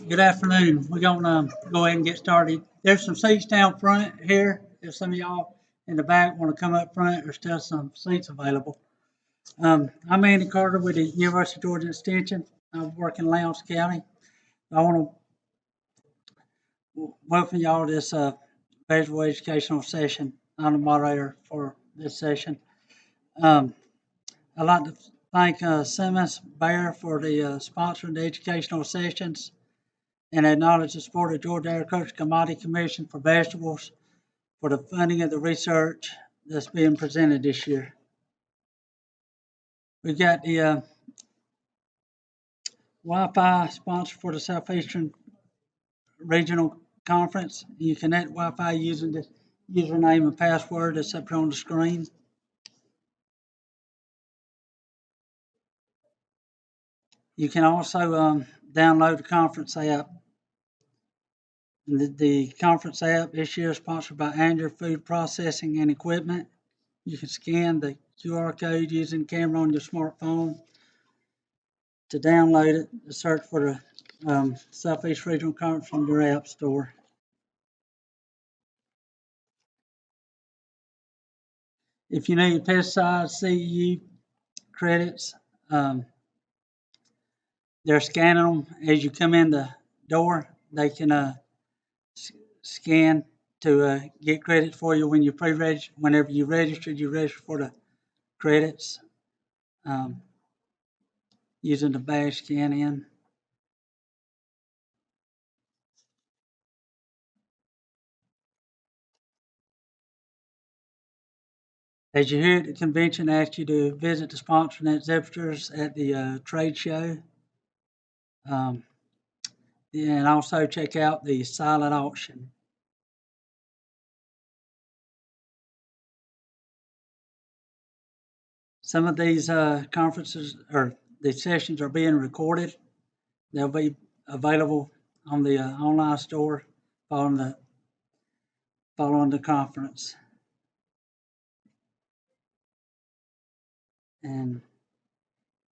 Good afternoon. We're gonna go ahead and get started. There's some seats down front here. If some of y'all in the back want to come up front, there's still some seats available. I'm Andy Carter with the University of Georgia Extension. I work in Lowndes County. I want to welcome y'all to this visual educational session. I'm the moderator for this session. Um, I'd like to thank Simmons Bear for the sponsoring the educational sessions and acknowledge the support of Georgia Agricultural Commodity Commission for vegetables for the funding of the research that's being presented this year. We got the Wi-Fi sponsor for the Southeastern Regional Conference. You connect Wi-Fi using the username and password that's up here on the screen. You can also download the conference app. The conference app this year is sponsored by Andrew Food Processing and Equipment. You can scan the QR code using the camera on your smartphone to download it, to search for the Southeast Regional Conference from your app store. If you need pesticide CEU credits, they're scanning them as you come in the door. They can scan to get credits for you when you pre-register. Whenever you register for the credits using the badge scan in. As you're here at the convention, I ask you to visit the sponsor and exhibitors at the trade show. And also check out the silent auction. Some of these conferences or the sessions are being recorded. They'll be available on the online store following the conference. And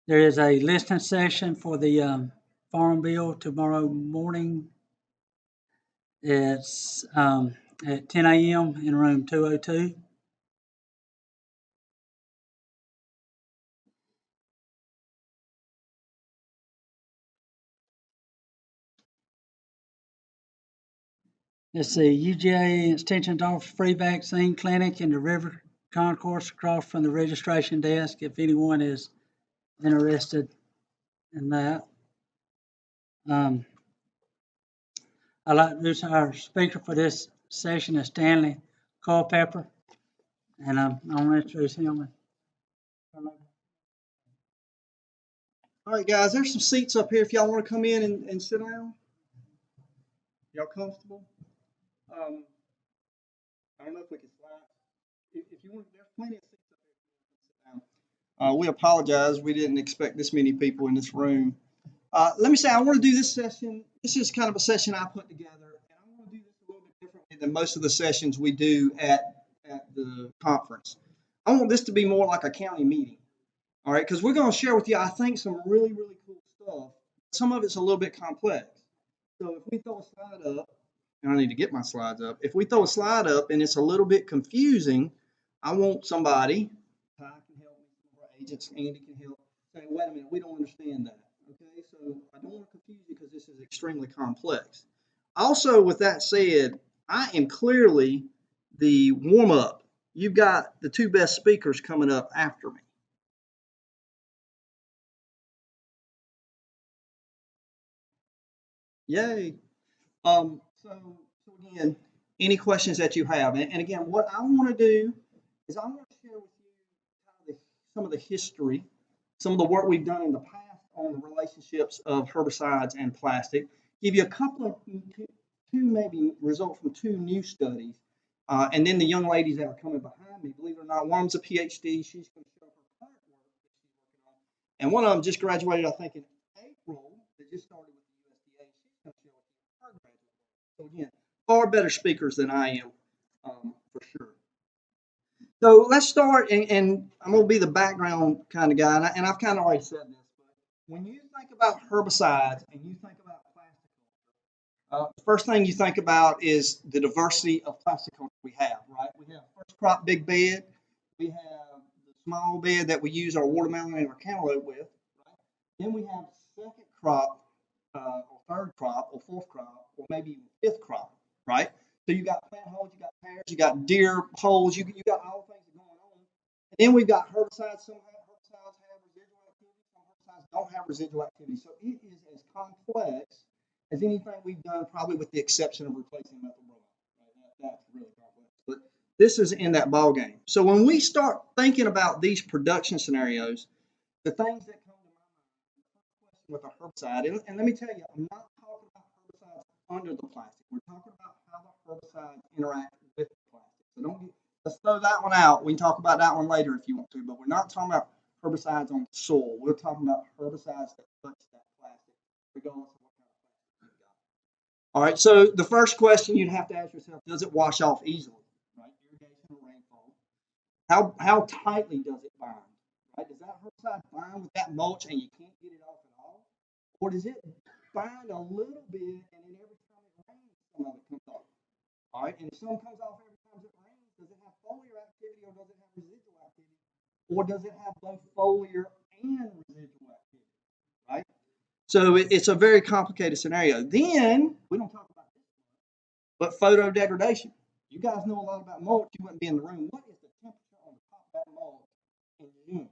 there is a listening session for the Farm Bill tomorrow morning. It's at 10 a.m. in room 202. It's the UGA Extension offers free vaccine clinic in the River Concourse across from the registration desk if anyone is interested in that. I'd like to introduce our speaker for this session is Stanley Culpepper, and I'm going to introduce him. All right, guys, there's some seats up here if y'all want to come in and sit down. Y'all comfortable? I don't know if we can slide. If you want, there's plenty of seats up here if you want to sit down. We apologize. We didn't expect this many people in this room. Let me say, I want to do this session. This is kind of a session I put together, and I want to do this a little bit differently than most of the sessions we do at the conference. I want this to be more like a county meeting. All right, because we're going to share with you, I think, some really, really cool stuff. Some of it's a little bit complex. So if we throw a slide up, and I need to get my slides up. If we throw a slide up and it's a little bit confusing, I want somebody, Ty can help me, some of our agents, Andy can help, say, wait a minute, we don't understand that. Okay, so I don't want to confuse you because this is extremely complex. Also, with that said, I am clearly the warm-up. You've got the two best speakers coming up after me. Yay. So again, any questions that you have, and again, what I want to do is I want to share with you kind of some of the history, some of the work we've done in the past on the relationships of herbicides and plastic. Give you a couple of two maybe results from two new studies, and then the young ladies that are coming behind me. Believe it or not, one of them's a PhD. She's going to show her current work that she's working on, and one of them just graduated, I think, in April. They just started with the USDA. She's going to show her graduate work. So again, far better speakers than I am, for sure. So let's start, and I'm going to be the background kind of guy, and I've kind of already said this, but when you think about herbicides and you think about plastic, The first thing you think about is the diversity of plastic culture we have, right? We have first crop big bed. We have the small bed that we use our watermelon and our cantaloupe with, right? Then we have second crop, or third crop, or fourth crop, or maybe even fifth crop, right? So you got plant holes, you got pears, you got deer holes, you got all the things that are going on. And then we've got herbicides. Some herbicides have residual activity, some herbicides don't have residual activity. So it is as complex as anything we've done, probably with the exception of replacing methylbromide. Right? That's really complex. But this is in that ball game. So when we start thinking about these production scenarios, the things that come to my mind with a herbicide, and let me tell you, I'm not talking about herbicides under the plastic. We're talking about how the herbicides interact with the plastic. So let's throw that one out. We can talk about that one later if you want to, but we're not talking about herbicides on the soil. We're talking about herbicides that touch that plastic, regardless of what kind of plastic you got. All right, so the first question you'd have to ask yourself, does it wash off easily? Right? Irrigation or rainfall. How tightly does it bind? Right? Does that herbicide bind with that mulch and you can't get it off at all? Or does it bind a little bit and then every time it rains, some of it comes off? All right, and if some comes off every time it rains, does it have foliar activity or does it have residual activity? Or does it have both foliar and residual activity? Right? So it's a very complicated scenario. Then, we don't talk about this, but photo degradation. You guys know a lot about mulch. You wouldn't be in the room. What is the temperature on the top of that mulch in June?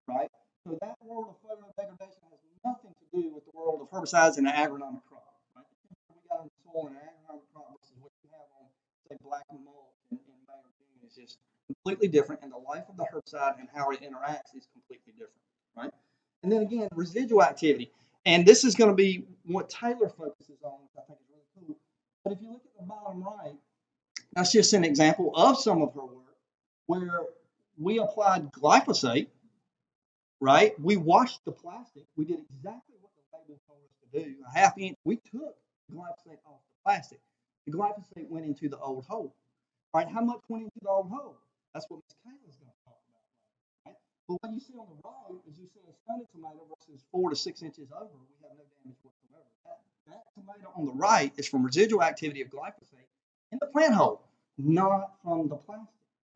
Right? So that world of photo degradation has nothing to do with the world of herbicides and an agronomic crop. Right? The temperature we got in the soil in an agronomic crop versus what you have on, say, black mulch in May or June is just completely different, and the life of the herbicide and how it interacts is completely different. Right? And then again, residual activity. And this is going to be what Taylor focuses on, which I think is really cool. But if you look at the bottom right, that's just an example of some of her work where we applied glyphosate, right? We washed the plastic. We did exactly what the label told us to do. A half inch, we took glyphosate off the plastic. The glyphosate went into the old hole. All right, how much went into the old hole? That's what Ms. Kayla's going to talk about. Right? But what you see on the right is you see a stunted tomato versus 4 to 6 inches over. We have no damage whatsoever. That tomato on the right is from residual activity of glyphosate in the plant hole, not from the plastic.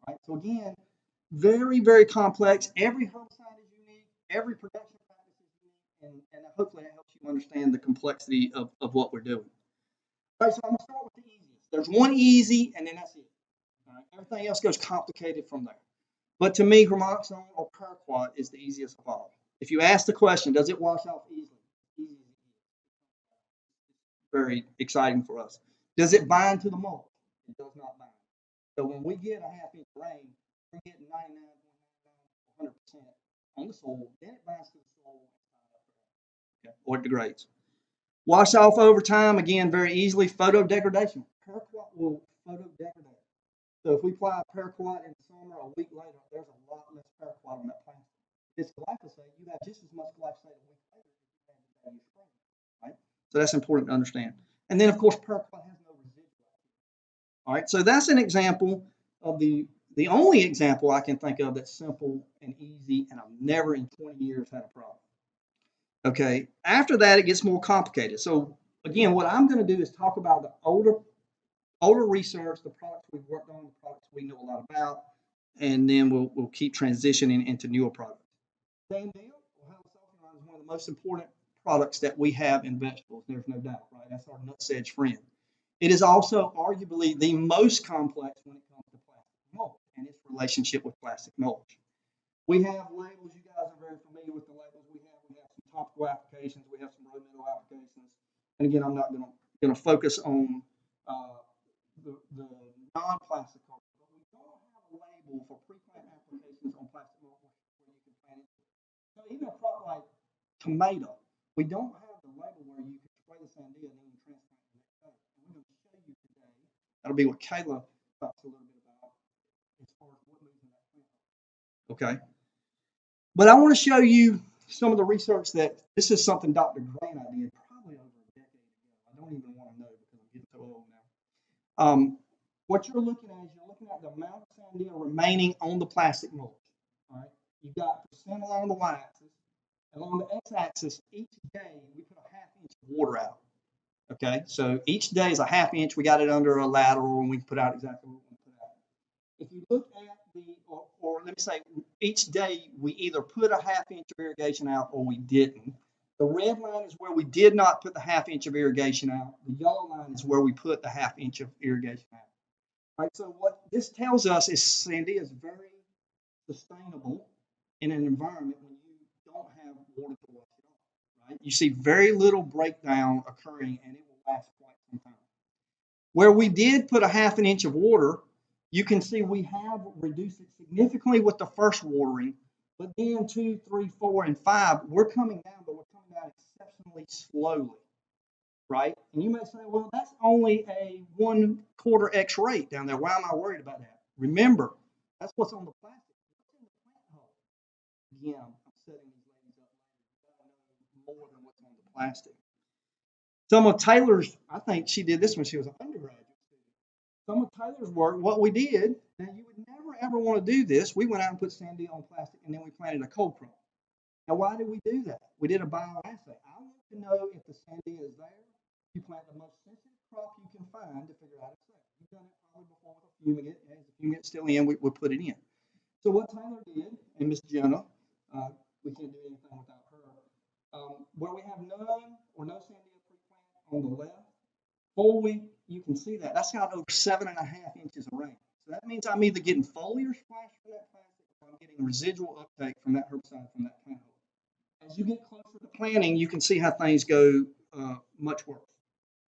Right? So again, very, very complex. Every herbicide is unique. Every production practice is unique, and hopefully that helps you understand the complexity of what we're doing. All right, so I'm going to start with the easiest. There's one easy, and then that's it. All right? Everything else goes complicated from there. But to me, gramoxone or paraquat is the easiest of all. If you ask the question, does it wash off easily? Easy. Very exciting for us. Does it bind to the mulch? It does not bind. So when we get a half inch of rain, we're getting 99.99% on the soil. Then it binds to the soil, or it degrades. Wash off over time, again, very easily. Photo degradation. Paraquat will photo degrade. So if we apply paraquat in the summer, a week later, there's a lot less paraquat on that plant. If it's glyphosate, you have just as much glyphosate a week later as you had the day you sprayed, right? So that's important to understand. And then, of course, paraquat has no residual. All right, so that's an example of the only example I can think of that's simple and easy, and I've never in 20 years had a problem. Okay, after that, it gets more complicated. So again, what I'm going to do is talk about the older research, the products we've worked on, the products we know a lot about, and then we'll keep transitioning into newer products. Same deal. Herbicide is one of the most important products that we have in vegetables. There's no doubt, right? That's our nutsedge friend. It is also arguably the most complex when it comes to plastic mulch and its relationship with plastic mulch. We have labels. You guys are very familiar with the labels we have. We have some topical applications. We have some row middle applications. And again, I'm not going to focus on the non-plastic culture, but we don't have a label for pre-plant applications on plastic mulch where you can plant it. So even a crop like tomato, we don't have the label where you can spray the sandia and then you transplant the next day. And we're going to show you today. That'll be what Kayla talks a little bit about as far as what moves in that plant. Okay. But I want to show you some of the research that this is something Dr. Grant I did probably over a decade ago. I don't even want to know because I'm getting so old now. What you're looking at is you're looking at the amount of sandia remaining on the plastic mulch. All right, you've got percent along the y-axis. Along the x-axis, each day we put a half inch of water out. Okay, so each day is a half inch. We got it under a lateral, and we can put out exactly what we want to put out. If you look at or let me say, each day we either put a half inch of irrigation out or we didn't. The red line is where we did not put the half inch of irrigation out. The yellow line is where we put the half inch of irrigation out. All right, so what this tells us is Sandia is very sustainable in an environment when you don't have water to wash it off. Right? You see very little breakdown occurring, and it will last quite some time. Where we did put a half an inch of water, you can see we have reduced it significantly with the first watering, but then 2, 3, 4, and 5, we're coming down, but we're coming down exceptionally slowly, right? And you may say, well, that's only a 1/4 X rate down there. Why am I worried about that? Remember, that's what's on the plastic. What's in the plant hole? Again, I'm setting these ladies up more than what's on the plastic. Some of Taylor's, I think she did this when she was an undergraduate student. Some of Taylor's work, what we did, now you would never ever want to do this. We went out and put Sandia on plastic and then we planted a cold crop. Now, why did we do that? We did a bioassay. I want to know if the Sandia is there. You plant the most sensitive crop you can find to figure out it's there. You've done it probably before with a fumigate. As the fumigate's still in, we put it in. So what Taylor did, and Miss Jenna, we can't do anything without her, where we have none or no Sandia pre-plant on the left, full week, you can see that. That's got over 7.5 inches of rain. So that means I'm either getting foliar splash from that plastic or I'm getting residual uptake from that herbicide from that plant hole. As you get closer to planting, you can see how things go much worse.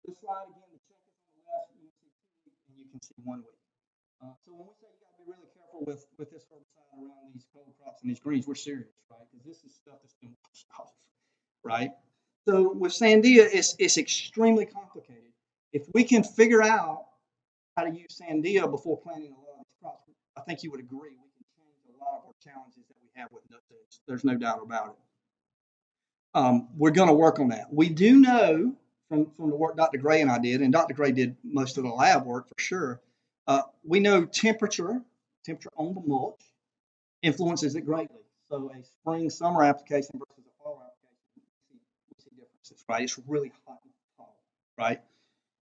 This slide again, the check is on the left, you can see 2 weeks and you can see 1 week. So when we say you got to be really careful with this herbicide around these cold crops and these greens, we're serious, right? Because this is stuff that's been washed off, right? So with Sandia, it's extremely complicated. If we can figure out how to use Sandia before planting a lot of these crops, I think you would agree we can change a lot of our challenges that we have with nutsedge. There's no doubt about it. We're going to work on that. We do know from the work Dr. Gray and I did, and Dr. Gray did most of the lab work for sure. We know temperature on the mulch influences it greatly. So a spring summer application versus a fall application, we see differences, right? It's really hot in the fall, right?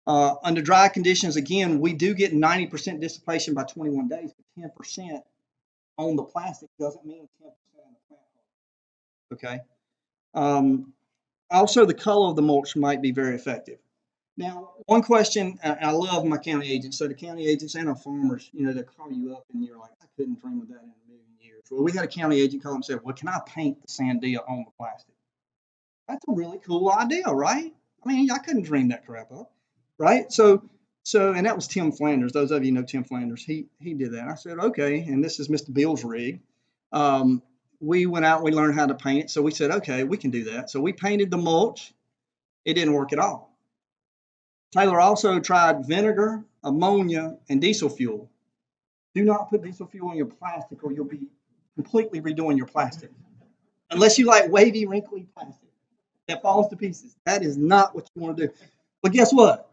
Under dry conditions, again, we do get 90% dissipation by 21 days, but 10% on the plastic doesn't mean 10% on the plant hole. Okay. Also, the color of the mulch might be very effective. Now, one question, and I love my county agents. So the county agents and our farmers, they call you up and you're like, I couldn't dream of that in a million years. Well, we had a county agent call and said, well, can I paint the Sandia on the plastic? That's a really cool idea, right? I mean, I couldn't dream that crap up, right? So, and that was Tim Flanders. Those of you know Tim Flanders. He did that. I said, okay, and this is Mr. Bill's rig. We went out, we learned how to paint it. So we said, okay, we can do that. So we painted the mulch. It didn't work at all. Taylor also tried vinegar, ammonia, and diesel fuel. Do not put diesel fuel in your plastic or you'll be completely redoing your plastic. Unless you like wavy, wrinkly plastic that falls to pieces. That is not what you want to do. But guess what?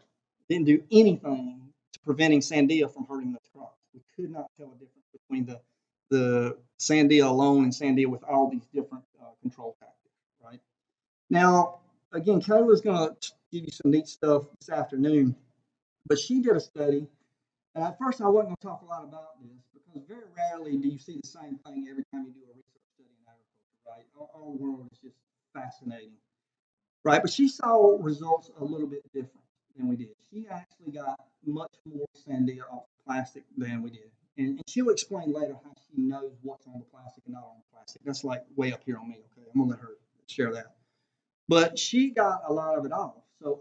Didn't do anything to preventing Sandia from hurting those crops. We could not tell a difference between the Sandia alone and Sandia with all these different control tactics, right? Now, again, Kayla's going to give you some neat stuff this afternoon, but she did a study, and at first I wasn't going to talk a lot about this because very rarely do you see the same thing every time you do a research study in agriculture, right? Our world is just fascinating, right? But she saw results a little bit different than we did. She actually got much more Sandia off plastic than we did. And she'll explain later how she knows what's on the plastic and not on the plastic. That's like way up here on me, okay? I'm going to let her share that. But she got a lot of it off. So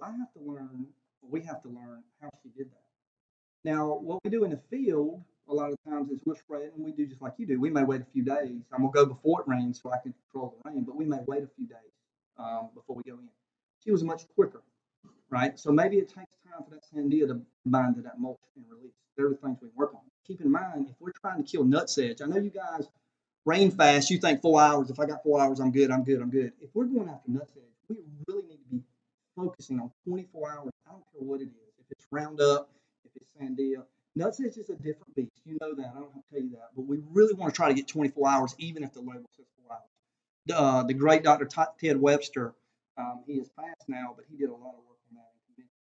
we have to learn how she did that. Now, what we do in the field, a lot of times is we'll spray it and we do just like you do. We may wait a few days. I'm going to go before it rains so I can control the rain, but we may wait a few days before we go in. She was much quicker, right? So maybe it takes time for that Sandia to bind to that mulch and release. There are the things we work on. Keep in mind, if we're trying to kill nutsedge, I know you guys rain fast, you think 4 hours. If I got 4 hours, I'm good. If we're going after nutsedge, we really need to be focusing on 24 hours. I don't care what it is. If it's Roundup, if it's Sandia, nutsedge is a different beast. You know that. I don't have to tell you that. But we really want to try to get 24 hours, even if the label says 4 hours. The great Dr. Ted Webster, he is passed now, but he did a lot of work on that and convinced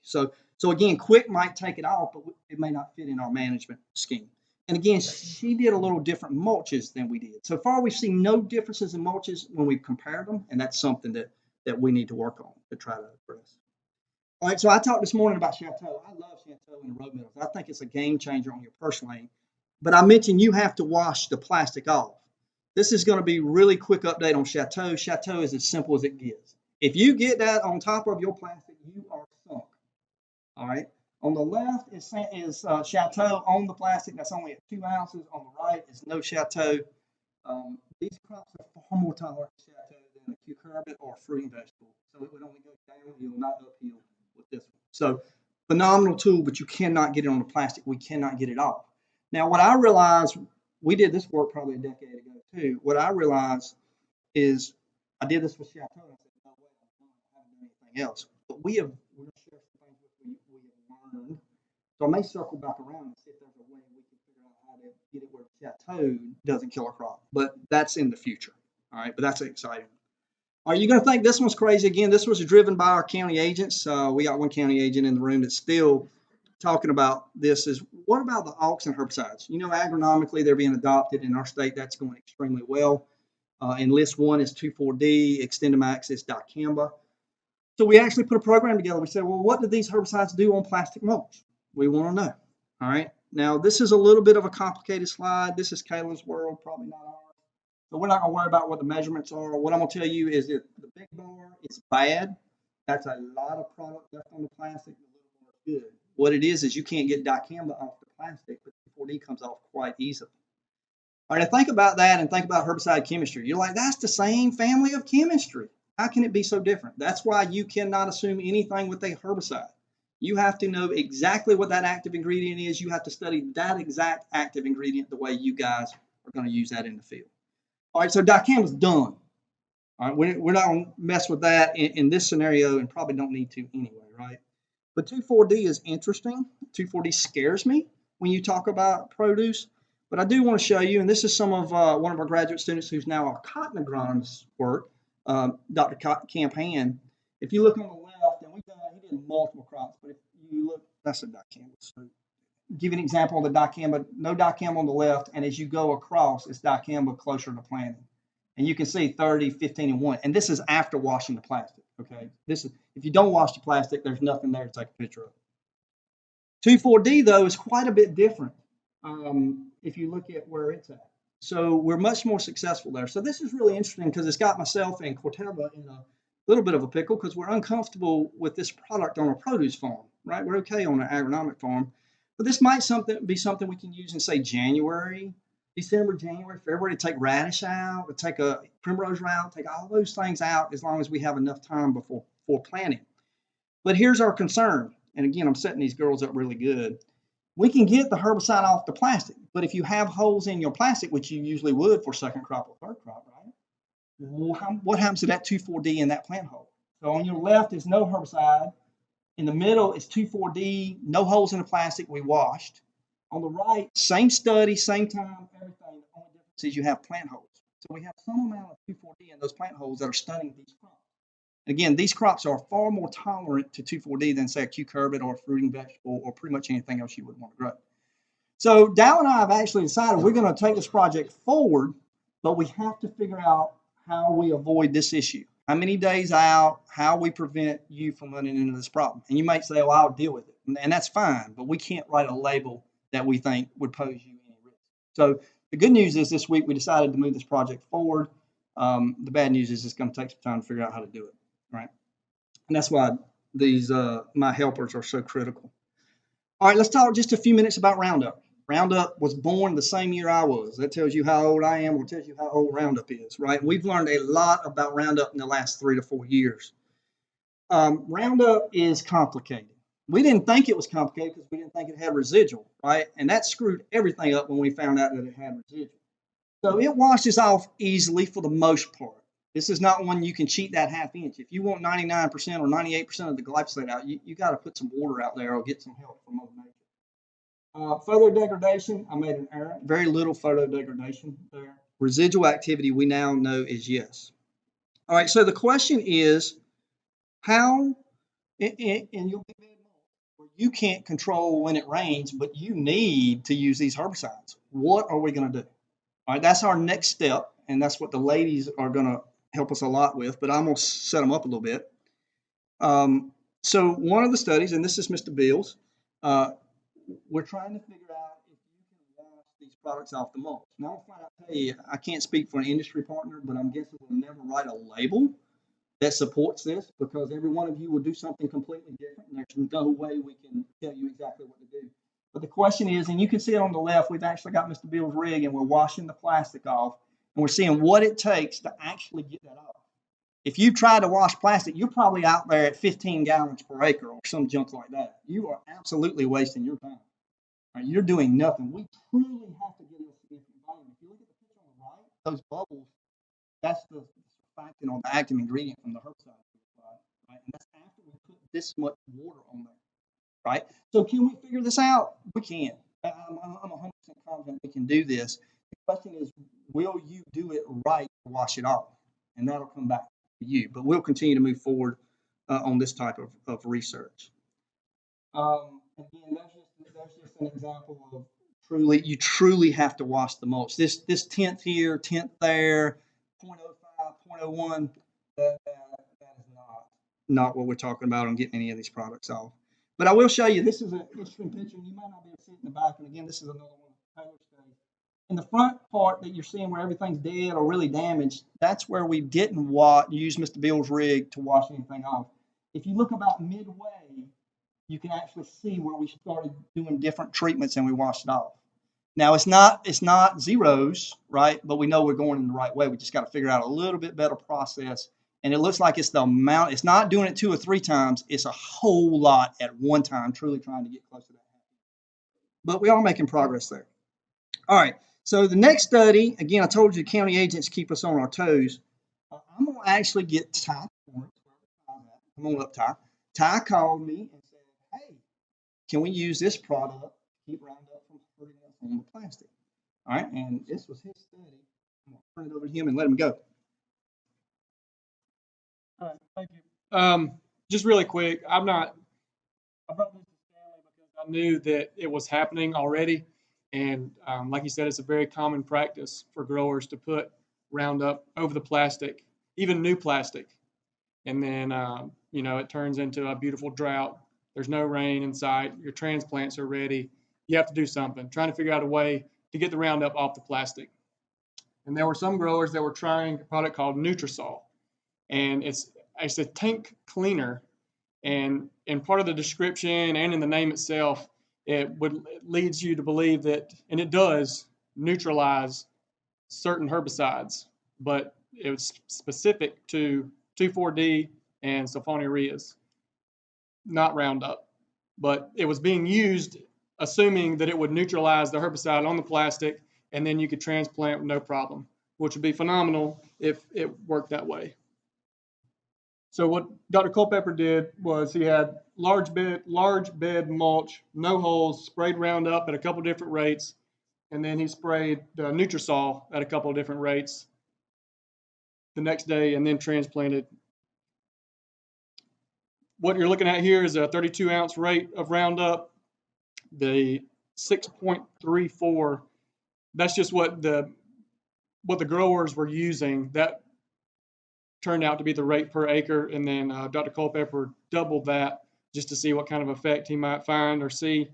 So again, Quick might take it off, but it may not fit in our management scheme. And again, she did a little different mulches than we did. So far, we've seen no differences in mulches when we've compared them, and that's something that we need to work on to try to address. All right, so I talked this morning about Chateau. I love Chateau in the road metals. I think it's a game changer on your personal lane. But I mentioned you have to wash the plastic off. This is going to be a really quick update on Chateau. Chateau is as simple as it gets. If you get that on top of your plastic, you are sunk. All right. On the left is Chateau on the plastic. That's only at 2 ounces. On the right is no Chateau. These crops are far more tolerant to Chateau than a cucurbit or a fruiting vegetable. So it would only go downhill, not uphill with this one. So phenomenal tool, but you cannot get it on the plastic. We cannot get it off. Now, what I realized, we did this work probably a decade ago too. What I realized is I did this with Chateau. And I said, no way, I haven't done anything else. But we're going to share some things we have learned. So I may circle back around and see if there's a way we can figure out how to get it where Chateau doesn't kill a crop. But that's in the future. All right, but that's exciting. Are you going to think this one's crazy again? This was driven by our county agents. We got one county agent in the room that's still talking about this. Is what about the auxin herbicides? You know, agronomically, they're being adopted in our state. That's going extremely well. And list one is 2,4-D, Extendamax is dicamba. So we actually put a program together. We said, well, what do these herbicides do on plastic mulch? We want to know. All right. Now, this is a little bit of a complicated slide. This is Kayla's world, probably not ours. So we're not going to worry about what the measurements are. What I'm going to tell you is that the big bar is bad. That's a lot of product left on the plastic. The little bar is good. What it is you can't get dicamba off the plastic, but 2,4-D comes off quite easily. All right, think about that and think about herbicide chemistry. You're like, that's the same family of chemistry. How can it be so different? That's why you cannot assume anything with a herbicide. You have to know exactly what that active ingredient is. You have to study that exact active ingredient the way you guys are going to use that in the field. All right, so dicamba's done. All right, we're not going to mess with that in this scenario and probably don't need to anyway, right? But 2,4-D is interesting. 2,4-D scares me when you talk about produce. But I do want to show you, and this is some of one of our graduate students who's now our cotton agronomist work, Dr. Campan. If you look on the left, and he did multiple crops, but if you look, that's a dicamba. So give you an example of the dicamba, no dicamba on the left, and as you go across, it's dicamba closer to planting. And you can see 30, 15, and 1. And this is after washing the plastic, okay? This is, if you don't wash the plastic, there's nothing there to take a picture of. 2,4-D, though, is quite a bit different if you look at where it's at. So we're much more successful there. So this is really interesting because it's got myself and Corteva in a little bit of a pickle because we're uncomfortable with this product on a produce farm, right? We're okay on an agronomic farm. But this might be something we can use in, say, January, December, January, February, to take radish out, to take a primrose route, take all those things out as long as we have enough time before planting. But here's our concern. And again, I'm setting these girls up really good. We can get the herbicide off the plastic, but if you have holes in your plastic, which you usually would for second crop or third crop, right? What happens to that 2,4-D in that plant hole? So on your left is no herbicide. In the middle is 2,4-D, no holes in the plastic, we washed. On the right, same study, same time, everything. The only difference is you have plant holes. So we have some amount of 2,4-D in those plant holes that are stunning these crops. Again, these crops are far more tolerant to 2,4-D than, say, a cucurbit or a fruiting vegetable or pretty much anything else you would want to grow. So Dow and I have actually decided we're going to take this project forward, but we have to figure out how we avoid this issue. How many days out, how we prevent you from running into this problem. And you might say, well, I'll deal with it. And that's fine, but we can't write a label that we think would pose you any risk. So the good news is this week we decided to move this project forward. The bad news is it's going to take some time to figure out how to do it. Right, and that's why these my helpers are so critical. All right, let's talk just a few minutes about Roundup. Roundup was born the same year I was. That tells you how old I am, or tells you how old Roundup is, right? We've learned a lot about Roundup in the last 3 to 4 years. Roundup is complicated. We didn't think it was complicated because we didn't think it had residual, right? And that screwed everything up when we found out that it had residual. So it washes off easily for the most part. This is not one you can cheat that half inch. If you want 99% or 98% of the glyphosate out, you got to put some water out there or get some help from Mother Nature. Photo degradation, I made an error. Very little photo degradation there. Residual activity we now know is yes. All right, so the question is how, and you'll be bad mulch. you can't control when it rains, but you need to use these herbicides. What are we going to do? All right, that's our next step, and that's what the ladies are going to help us a lot with, but I'm going to set them up a little bit. So one of the studies, and this is Mr. Beals, we're trying to figure out if you can wash these products off the mulch. Now, I'll flat out tell you, I can't speak for an industry partner, but I'm guessing we'll never write a label that supports this because every one of you will do something completely different, and there's no way we can tell you exactly what to do. But the question is, and you can see it on the left, we've actually got Mr. Beals' rig, and we're washing the plastic off, and we're seeing what it takes to actually get that off. If you try to wash plastic, you're probably out there at 15 gallons per acre or some junk like that. You are absolutely wasting your time. Right? You're doing nothing. We truly have to get a significant volume. If you look at the picture on the right, those bubbles, that's the surfactant or the active ingredient from the herbicide. Right? And that's after we put this much water on there. Right? So can we figure this out? We can. I'm 100% confident we can do this. The question is, will you do it right to wash it off? And that'll come back to you. But we'll continue to move forward on this type of research. Again, that's just an example of you truly have to wash the mulch. This 10th here, 10th there, 0.05, 0.01, that is not what we're talking about on getting any of these products off. But I will show you, this is an interesting picture, and you might not be able to see it in the back. And again, this is another one of Taylor's studies. In the front part that you're seeing where everything's dead or really damaged, that's where we didn't use Mr. Beals' rig to wash anything off. If you look about midway, you can actually see where we started doing different treatments and we washed it off. Now, it's not zeros, right? But we know we're going in the right way. We just got to figure out a little bit better process. And it looks like it's the amount. It's not doing it 2 or 3 times. It's a whole lot at one time, truly trying to get close to that. But we are making progress there. All right. So the next study, again, I told you the county agents keep us on our toes. I'm going to actually get Ty. Come on up, Ty. Ty called me and said, hey, can we use this product to keep Roundup from hurting us on the plastic? All right. And this was his study. I'm going to turn it over to him and let him go. All right, thank you. Just really quick, I brought this to Stanley because I knew that it was happening already. And like you said, it's a very common practice for growers to put Roundup over the plastic, even new plastic. And then, it turns into a beautiful drought. There's no rain in sight. Your transplants are ready. You have to do something, trying to figure out a way to get the Roundup off the plastic. And there were some growers that were trying a product called Nutrisol. And it's a tank cleaner, and in part of the description and in the name itself, it leads you to believe that, and it does neutralize certain herbicides, but it was specific to 2,4-D and sulfonylureas, not Roundup. But it was being used assuming that it would neutralize the herbicide on the plastic, and then you could transplant with no problem, which would be phenomenal if it worked that way. So what Dr. Culpepper did was he had large bed mulch, no holes, sprayed Roundup at a couple different rates, and then he sprayed Nutrisol at a couple of different rates the next day, and then transplanted. What you're looking at here is a 32-ounce rate of Roundup. The 6.34, that's just what the growers were using. That turned out to be the rate per acre, and then Dr. Culpepper doubled that just to see what kind of effect he might find or see.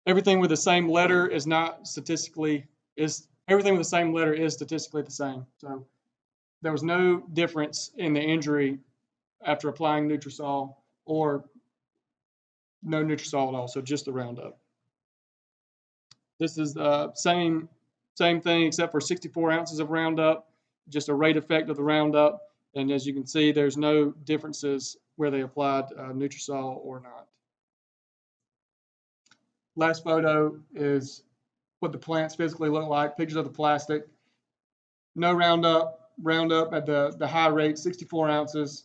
Everything with the same letter is statistically the same. So there was no difference in the injury after applying Nutrisol or no Nutrisol at all, so just the Roundup. This is the same thing except for 64 ounces of Roundup, just a rate effect of the Roundup. And as you can see, there's no differences where they applied Nutrisol or not. Last photo is what the plants physically look like, pictures of the plastic. No Roundup at the high rate, 64 ounces,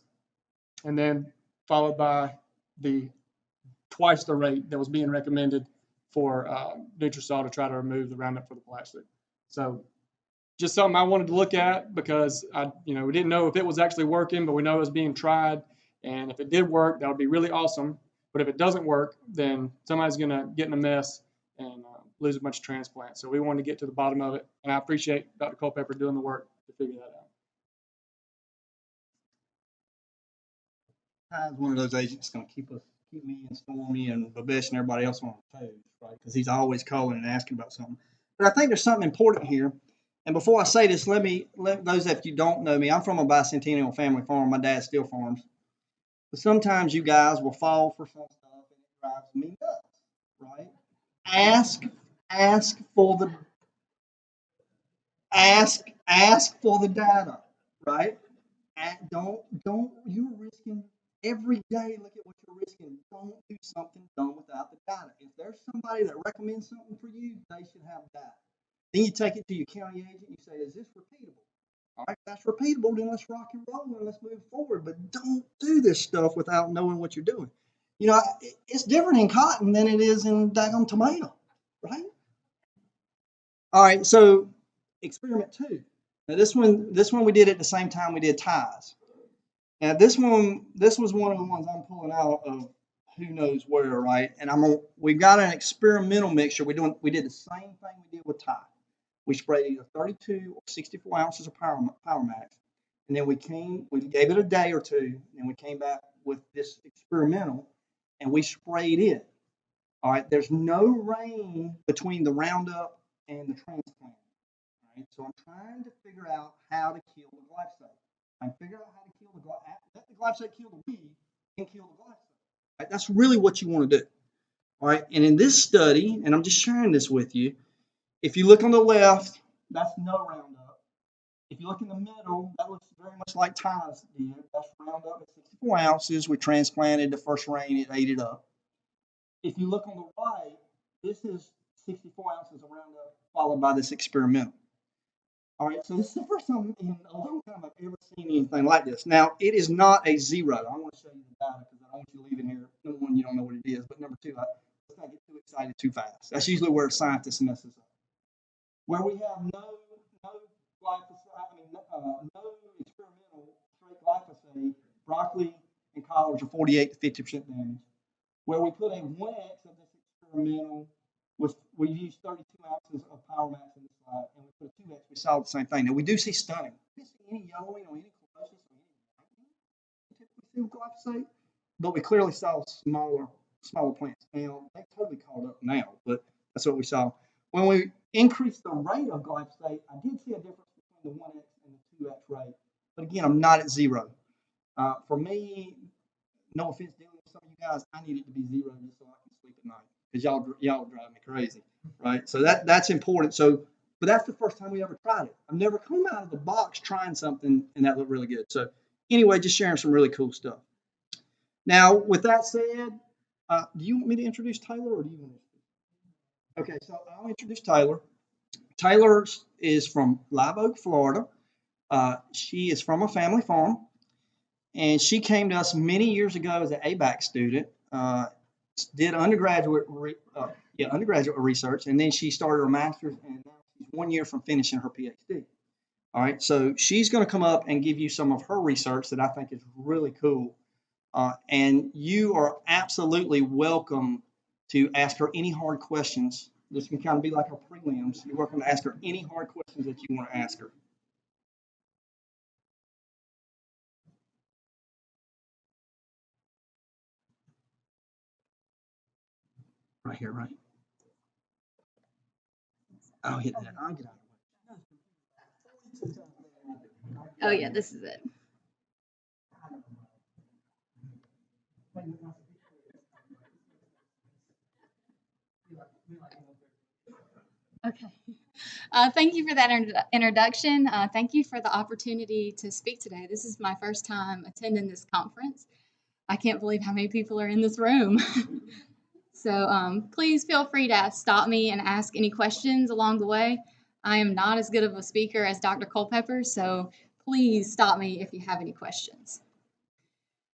and then followed by twice the rate that was being recommended for Nutrisol to try to remove the Roundup for the plastic. So just something I wanted to look at because we didn't know if it was actually working, but we know it was being tried. And if it did work, that would be really awesome. But if it doesn't work, then somebody's going to get in a mess and lose a bunch of transplants. So we want to get to the bottom of it. And I appreciate Dr. Culpepper doing the work to figure that out. Ty's one of those agents that's going to keep me and Stormy and Babesh and everybody else on our toes, right? Because he's always calling and asking about something. But I think there's something important here. And before I say this, let those of you don't know me, I'm from a bicentennial family farm. My dad still farms. But sometimes you guys will fall for some stuff and it drives me nuts, right? Ask for the data, right? Don't you're risking every day. Look at what you're risking. Don't do something done without the data. If there's somebody that recommends something for you, they should have data. Then you take it to your county agent. You say, "Is this repeatable?" All right, if that's repeatable. Then let's rock and roll and let's move forward. But don't do this stuff without knowing what you're doing. You know, it's different in cotton than it is in daggone tomato, right? All right, so experiment 2. Now this one we did at the same time we did ties. Now this was one of the ones I'm pulling out of who knows where, right? And we've got an experimental mixture. We did the same thing we did with tie. We sprayed either 32 or 64 ounces of Power Max, and then we gave it a day or two, and we came back with this experimental, and we sprayed it. All right, there's no rain between the Roundup and the transplant. Right? So I'm trying to figure out how to kill the glyphosate. I'm figuring out how to kill the glyphosate. Let the glyphosate kill the weed and kill the glyphosate. Right? That's really what you want to do. All right. And in this study, and I'm just sharing this with you, if you look on the left, that's no Roundup. If you look in the middle, that looks very much like Ty's did. That's Roundup at 64 ounces. We transplanted the first rain, it ate it up. If you look on the right, this is 64 ounces of Roundup followed by this experimental. All right, so this is the first time in a long time I've ever seen anything like this. Now, it is not a zero. I want to show you the data because I don't want you leaving here. Number one, you don't know what it is, but number two, let's not get too excited too fast. That's usually where scientists messes up. Where we have no experimental straight glyphosate, broccoli and collards are 48 to 50% damage. Where we put a 1x of this experimental, we use 32 ounces of Power Max in this slide, and we put a 2x, we saw the same thing. Now we do see stunning. We see any yellowing or any chlorosis or anything typically see with glyphosate, but we clearly saw smaller plants. Now they totally caught up now, but that's what we saw. When we increased the rate of glyphosate, I did see a difference between the 1x and the 2x rate, but again, I'm not at zero. For me, no offense dealing with some of you guys, I need it to be zero just so I can sleep at night because y'all drive me crazy, right? So that's important. So, but that's the first time we ever tried it. I've never come out of the box trying something and that looked really good. So anyway, just sharing some really cool stuff. Now, with that said, do you want me to introduce Taylor or do you want to? Okay, so I'll introduce Taylor. Taylor is from Live Oak, Florida. She is from a family farm. And she came to us many years ago as an ABAC student, did undergraduate research, and then she started her master's, and now she's 1 year from finishing her PhD. All right, so she's going to come up and give you some of her research that I think is really cool. And you are absolutely welcome to ask her any hard questions. This can kind of be like our prelims. You're welcome to ask her any hard questions that you want to ask her. Right here, right? I'll hit that. I'll get out of the way. Oh yeah, this is it. Okay. Thank you for that introduction. Thank you for the opportunity to speak today. This is my first time attending this conference. I can't believe how many people are in this room. So please feel free to stop me and ask any questions along the way. I am not as good of a speaker as Dr. Culpepper, so please stop me if you have any questions.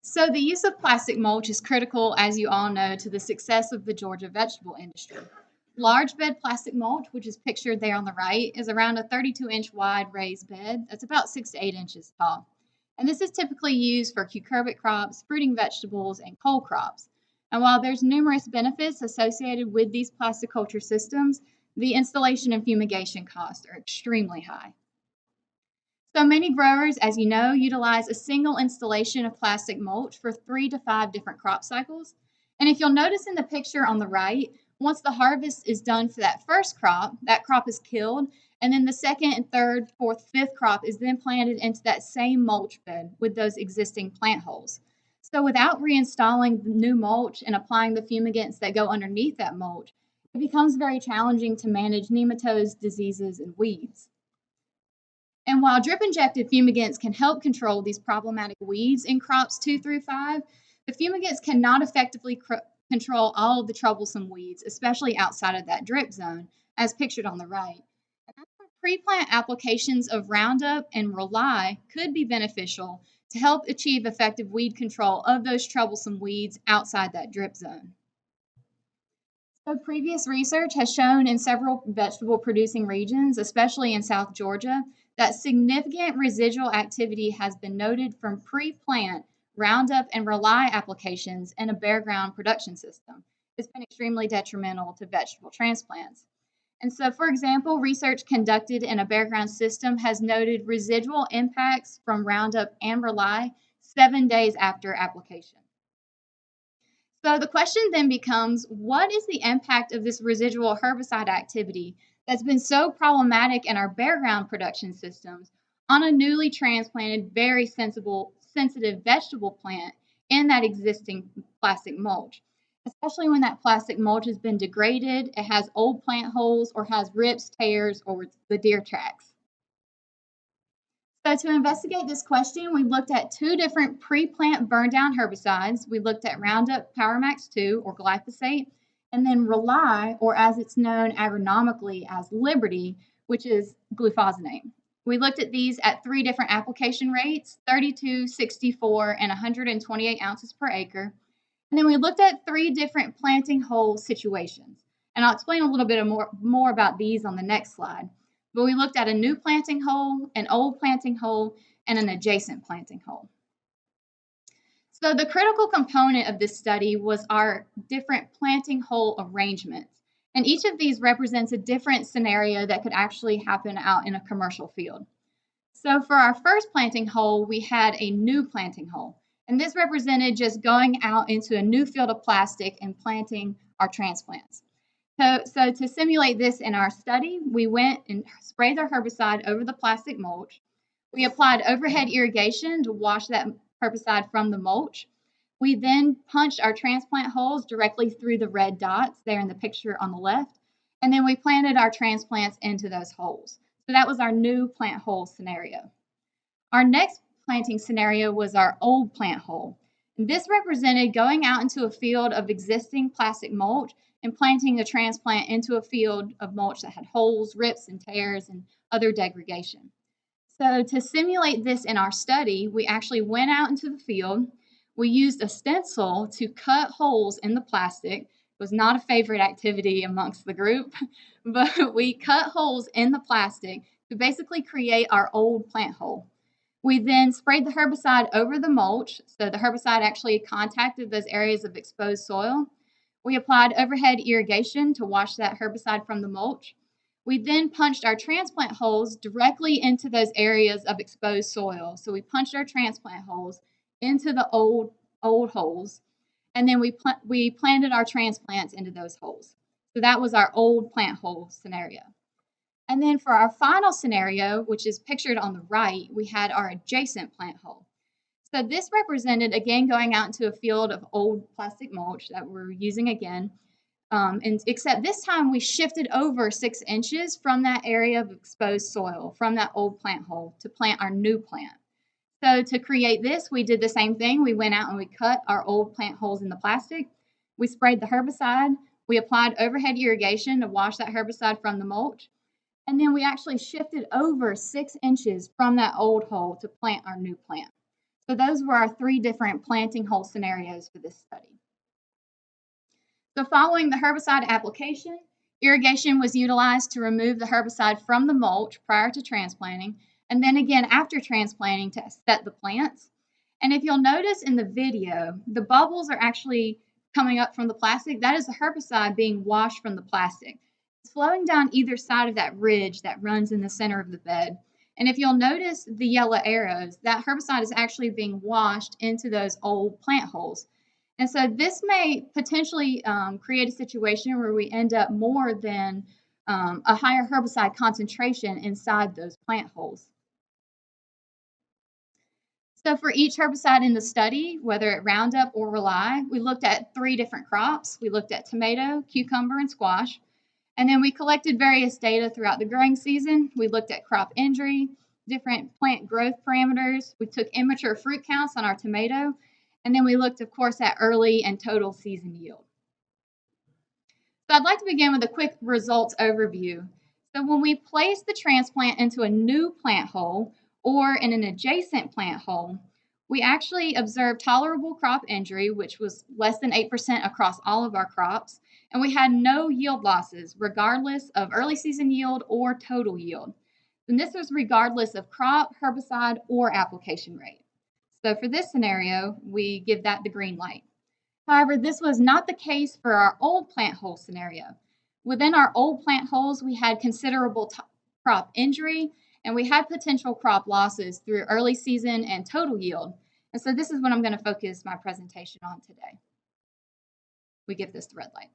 So the use of plastic mulch is critical, as you all know, to the success of the Georgia vegetable industry. Large bed plastic mulch, which is pictured there on the right, is around a 32-inch wide raised bed that's about 6 to 8 inches tall. And this is typically used for cucurbit crops, fruiting vegetables, and cole crops. And while there's numerous benefits associated with these plasticulture systems, the installation and fumigation costs are extremely high. So many growers, as you know, utilize a single installation of plastic mulch for 3 to 5 different crop cycles. And if you'll notice in the picture on the right, once the harvest is done for that first crop, that crop is killed, and then the second and third, fourth, fifth crop is then planted into that same mulch bed with those existing plant holes. So without reinstalling the new mulch and applying the fumigants that go underneath that mulch, it becomes very challenging to manage nematodes, diseases, and weeds. And while drip injected fumigants can help control these problematic weeds in crops 2 through 5, the fumigants cannot effectively control all of the troublesome weeds, especially outside of that drip zone, as pictured on the right. And that's where pre-plant applications of Roundup and Rely could be beneficial to help achieve effective weed control of those troublesome weeds outside that drip zone. So previous research has shown in several vegetable producing regions, especially in South Georgia, that significant residual activity has been noted from pre-plant Roundup and Rely applications in a bare ground production system. It's been extremely detrimental to vegetable transplants. And so, for example, research conducted in a bare ground system has noted residual impacts from Roundup and Rely 7 days after application. So the question then becomes, what is the impact of this residual herbicide activity that's been so problematic in our bare ground production systems on a newly transplanted, very sensitive vegetable plant in that existing plastic mulch? Especially when that plastic mulch has been degraded, it has old plant holes, or has rips, tears, or the deer tracks. So to investigate this question, we looked at 2 different pre-plant burn down herbicides. We looked at Roundup PowerMax 2, or glyphosate, and then Rely, or as it's known agronomically as Liberty, which is glufosinate. We looked at these at 3 different application rates, 32, 64, and 128 ounces per acre. And then we looked at 3 different planting hole situations. And I'll explain a little bit more about these on the next slide. But we looked at a new planting hole, an old planting hole, and an adjacent planting hole. So the critical component of this study was our different planting hole arrangements. And each of these represents a different scenario that could actually happen out in a commercial field. So for our first planting hole, we had a new planting hole. And this represented just going out into a new field of plastic and planting our transplants. So to simulate this in our study, we went and sprayed our herbicide over the plastic mulch. We applied overhead irrigation to wash that herbicide from the mulch. We then punched our transplant holes directly through the red dots there in the picture on the left. And then we planted our transplants into those holes. So that was our new plant hole scenario. Our next planting scenario was our old plant hole. And this represented going out into a field of existing plastic mulch and planting the transplant into a field of mulch that had holes, rips, and tears, and other degradation. So to simulate this in our study, we actually went out into the field. We used a stencil to cut holes in the plastic. It was not a favorite activity amongst the group, but we cut holes in the plastic to basically create our old plant hole. We then sprayed the herbicide over the mulch, so the herbicide actually contacted those areas of exposed soil. We applied overhead irrigation to wash that herbicide from the mulch. We then punched our transplant holes directly into those areas of exposed soil. So we punched our transplant holes into the old holes, and then we planted our transplants into those holes. So that was our old plant hole scenario. And then for our final scenario, which is pictured on the right, we had our adjacent plant hole. So this represented, again, going out into a field of old plastic mulch that we're using again, except this time we shifted over 6 inches from that area of exposed soil, from that old plant hole, to plant our new plant. So to create this, we did the same thing. We went out and we cut our old plant holes in the plastic. We sprayed the herbicide. We applied overhead irrigation to wash that herbicide from the mulch. And then we actually shifted over 6 inches from that old hole to plant our new plant. So those were our 3 different planting hole scenarios for this study. So following the herbicide application, irrigation was utilized to remove the herbicide from the mulch prior to transplanting, and then again after transplanting to set the plants. And if you'll notice in the video, the bubbles are actually coming up from the plastic, that is the herbicide being washed from the plastic. It's flowing down either side of that ridge that runs in the center of the bed. And if you'll notice the yellow arrows, that herbicide is actually being washed into those old plant holes. And so this may potentially create a situation where we end up more than a higher herbicide concentration inside those plant holes. So for each herbicide in the study, whether it Roundup or Rely, we looked at 3 different crops. We looked at tomato, cucumber, and squash. And then we collected various data throughout the growing season. We looked at crop injury, different plant growth parameters. We took immature fruit counts on our tomato. And then we looked, of course, at early and total season yield. So I'd like to begin with a quick results overview. So when we place the transplant into a new plant hole or in an adjacent plant hole, we actually observed tolerable crop injury, which was less than 8% across all of our crops, and we had no yield losses, regardless of early season yield or total yield. And this was regardless of crop, herbicide, or application rate. So for this scenario, we give that the green light. However, this was not the case for our old plant hole scenario. Within our old plant holes, we had considerable crop injury, and we had potential crop losses through early season and total yield. And so this is what I'm going to focus my presentation on today. We give this the red light.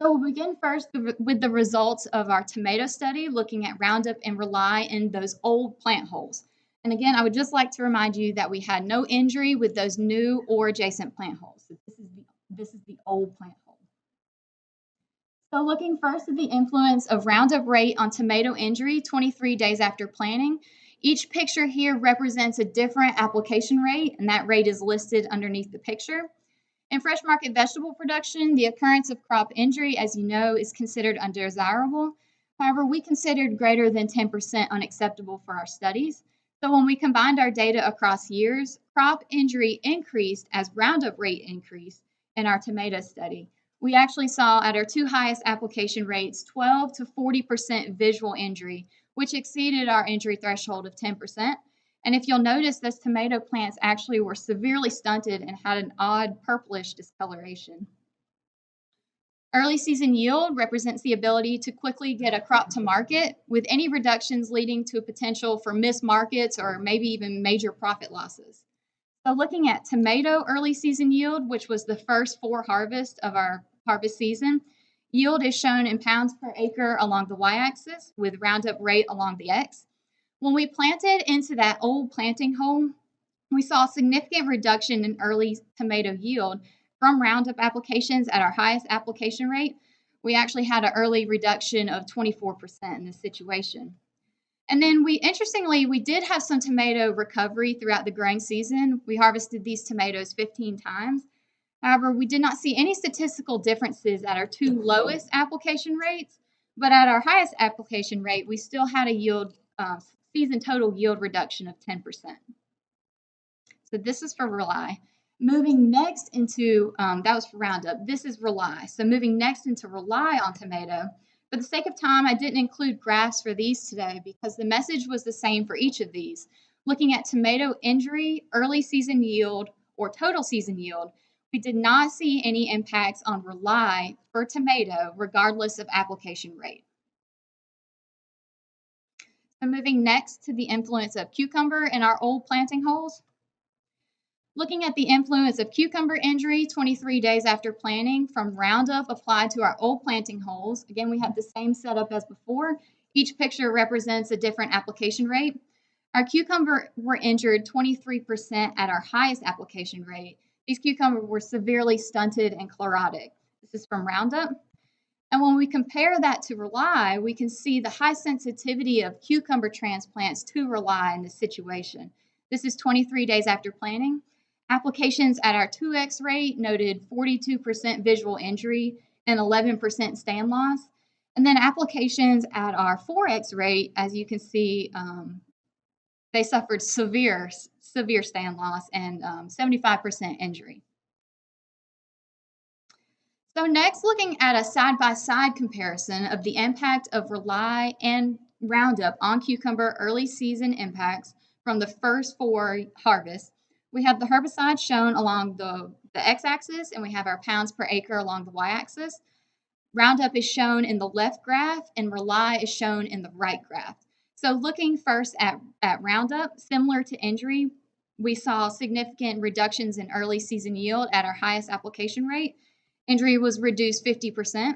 So we'll begin first with the results of our tomato study, looking at Roundup and Rely in those old plant holes. And again, I would just like to remind you that we had no injury with those new or adjacent plant holes. So this is the old plant hole. So looking first at the influence of Roundup rate on tomato injury 23 days after planting, each picture here represents a different application rate, and that rate is listed underneath the picture. In fresh market vegetable production, the occurrence of crop injury, as you know, is considered undesirable. However, we considered greater than 10% unacceptable for our studies. So when we combined our data across years, crop injury increased as Roundup rate increased in our tomato study. We actually saw at our 2 highest application rates 12 to 40% visual injury, which exceeded our injury threshold of 10%. And if you'll notice, those tomato plants actually were severely stunted and had an odd purplish discoloration. Early season yield represents the ability to quickly get a crop to market, with any reductions leading to a potential for missed markets or maybe even major profit losses. So looking at tomato early season yield, which was the first 4 harvests of our harvest season, yield is shown in pounds per acre along the y-axis with Roundup rate along the x. When we planted into that old planting hole, we saw a significant reduction in early tomato yield from Roundup applications at our highest application rate. We actually had an early reduction of 24% in this situation. And then interestingly, we did have some tomato recovery throughout the growing season. We harvested these tomatoes 15 times. However, we did not see any statistical differences at our 2 lowest application rates, but at our highest application rate, we still had a season total yield reduction of 10%. So this is for Rely. Moving next into, that was for Roundup, this is Rely. So moving next into Rely on tomato. For the sake of time, I didn't include graphs for these today because the message was the same for each of these. Looking at tomato injury, early season yield, or total season yield, we did not see any impacts on Rely for tomato, regardless of application rate. So moving next to the influence of cucumber in our old planting holes. Looking at the influence of cucumber injury 23 days after planting from Roundup applied to our old planting holes. Again, we have the same setup as before. Each picture represents a different application rate. Our cucumber were injured 23% at our highest application rate. These cucumbers were severely stunted and chlorotic. This is from Roundup. And when we compare that to Rely, we can see the high sensitivity of cucumber transplants to Rely in this situation. This is 23 days after planting. Applications at our 2x rate noted 42% visual injury and 11% stand loss. And then applications at our 4x rate, as you can see, they suffered severe stand loss and 75% injury. So next, looking at a side-by-side comparison of the impact of Rely and Roundup on cucumber early season impacts from the first 4 harvests, We have the herbicide shown along the x-axis, and we have our pounds per acre along the y-axis. Roundup is shown in the left graph, and Rely is shown in the right graph. So looking first at Roundup, similar to injury, we saw significant reductions in early season yield at our highest application rate. Injury was reduced 50%.